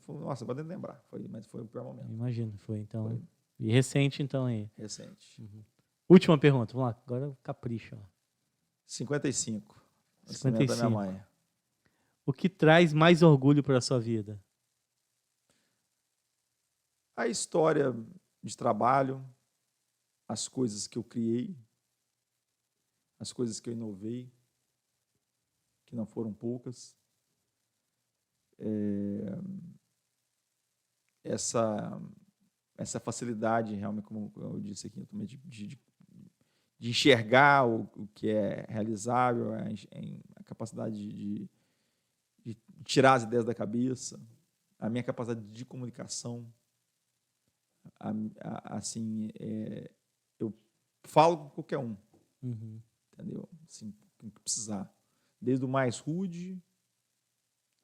Nossa, pode nem lembrar, mas foi o pior momento. Imagino, foi então. Foi. E recente, então, aí. Recente. Última pergunta, vamos lá, agora capricha. 55. 55. Da minha mãe. O que traz mais orgulho para a sua vida? A história de trabalho, as coisas que eu criei, as coisas que eu inovei, que não foram poucas. Essa facilidade, realmente, como eu disse aqui, de enxergar o que é realizável, a capacidade de tirar as ideias da cabeça, a minha capacidade de comunicação. Assim, eu falo com qualquer um, entendeu? Assim, o que precisar. Desde o mais rude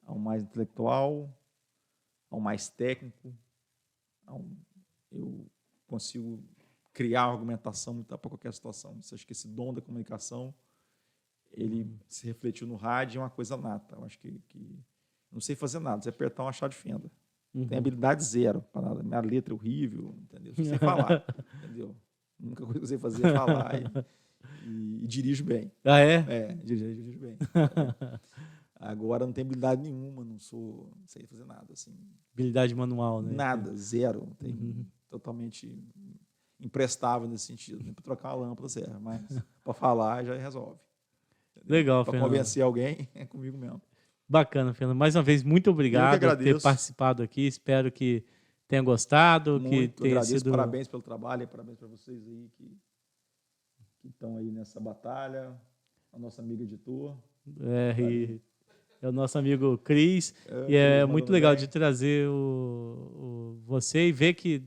ao mais intelectual, ao mais técnico, eu consigo criar uma argumentação para qualquer situação. Acho que esse dom da comunicação, ele se refletiu no rádio, é uma coisa nata. Eu acho que não sei fazer nada, se apertar uma chave de fenda. Tem habilidade zero, para nada. Minha letra é horrível, entendeu? Só sei falar, entendeu? A única coisa que eu sei fazer é falar e dirijo bem. Ah, é? Dirijo bem. Agora não tenho habilidade nenhuma, não sei fazer nada. Assim. Habilidade manual, né? Nada, zero. Totalmente imprestável nesse sentido. Nem para trocar uma lâmpada serve, mas para falar já resolve. Entendeu? Legal, Fernando. Para convencer alguém, é comigo mesmo. Bacana, Fernando. Mais uma vez, muito obrigado por ter participado aqui. Espero que tenha gostado, que Muito tenha agradeço, sido... parabéns pelo trabalho, e parabéns para vocês aí que estão aí nessa batalha, a nossa amiga editor. É o nosso amigo Cris, e é muito legal de trazer você e ver que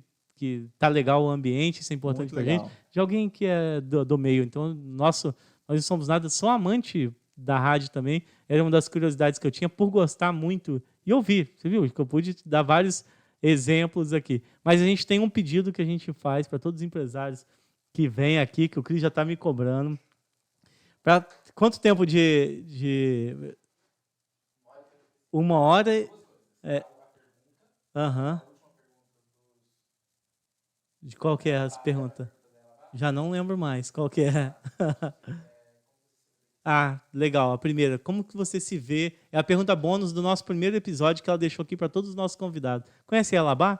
tá legal o ambiente, isso é importante para a gente, de alguém que é do meio. Então, nós não somos nada, sou amante da rádio também, era uma das curiosidades que eu tinha por gostar muito e ouvir, você viu? Que eu pude te dar vários exemplos aqui. Mas a gente tem um pedido que a gente faz para todos os empresários que vêm aqui, que o Cris já está me cobrando. Para quanto tempo de 1 hora? De qual que é as perguntas? Já não lembro mais. Qual que é? Legal. A primeira. Como que você se vê? É a pergunta bônus do nosso primeiro episódio que ela deixou aqui para todos os nossos convidados. Conhece a Alabá?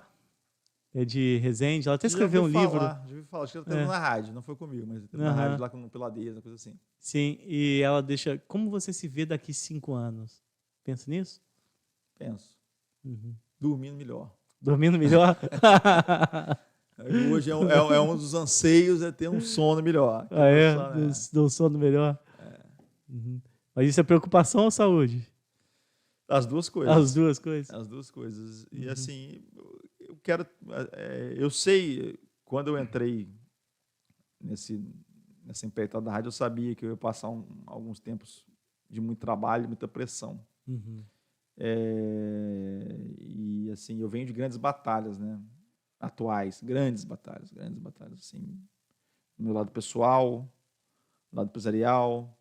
É de Resende. Ela até escreveu um livro. Já ouvi falar. Acho que ela esteve na rádio. Não foi comigo, mas teve na rádio lá com Peladeza, coisa assim. Sim. E ela deixa... Como você se vê daqui 5 anos? Pensa nisso? Penso. Dormindo melhor. Dormindo melhor? Hoje é um dos anseios, é ter um sono melhor. Do sono melhor? Mas isso é preocupação ou saúde? As duas coisas. As duas coisas. As duas coisas. E assim, eu quero... eu sei, quando eu entrei nessa empreitada da rádio, eu sabia que eu ia passar alguns tempos de muito trabalho, muita pressão. E assim, eu venho de grandes batalhas, né? Atuais, grandes batalhas, assim, no meu lado pessoal, no lado empresarial,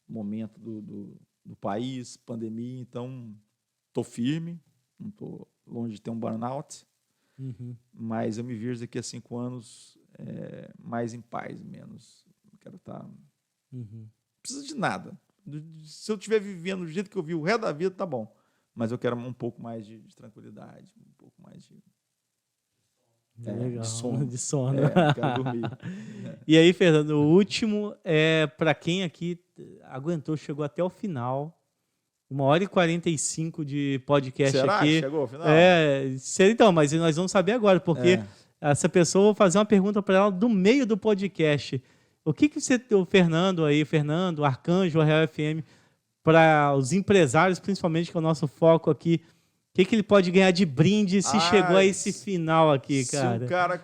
momento do país, pandemia, então estou firme, não estou longe de ter um burnout, mas eu me vejo daqui a 5 anos mais em paz, menos, quero estar... Não precisa de nada, se eu estiver vivendo do jeito que eu vi o resto da vida, tá bom, mas eu quero um pouco mais de tranquilidade, um pouco mais de... Legal, de sono. Quero dormir. E aí, Fernando, o último é para quem aqui aguentou, chegou até o final. 1h45 de podcast. Será aqui. Que chegou ao final? Então, mas nós vamos saber agora, porque essa pessoa, eu vou fazer uma pergunta para ela do meio do podcast. O que você, o Fernando, o Arcanjo, a Real FM, para os empresários, principalmente, que é o nosso foco aqui, o que ele pode ganhar de brinde se chegou a esse final aqui, cara? Se o cara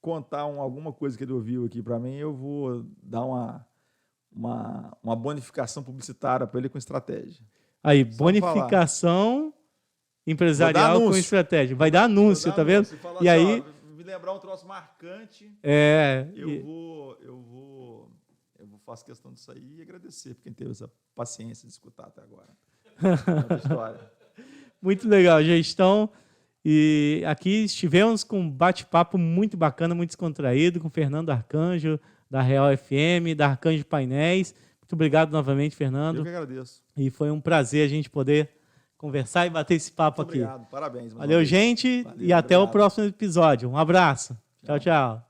contar alguma coisa que ele ouviu aqui para mim, eu vou dar uma bonificação publicitária para ele com estratégia. Aí, bonificação empresarial com estratégia. Vai dar anúncio, tá vendo? E aí... me lembrar um troço marcante. Eu faço questão disso aí e agradecer por quem teve essa paciência de escutar até agora. É história. Muito legal, gestão. E aqui estivemos com um bate-papo muito bacana, muito descontraído, com o Fernando Arcanjo, da Real FM, da Arcanjo Painéis. Muito obrigado novamente, Fernando. Eu que agradeço. E foi um prazer a gente poder conversar e bater esse papo aqui. Obrigado, parabéns. Valeu, gente, e até o próximo episódio. Um abraço. Tchau, tchau.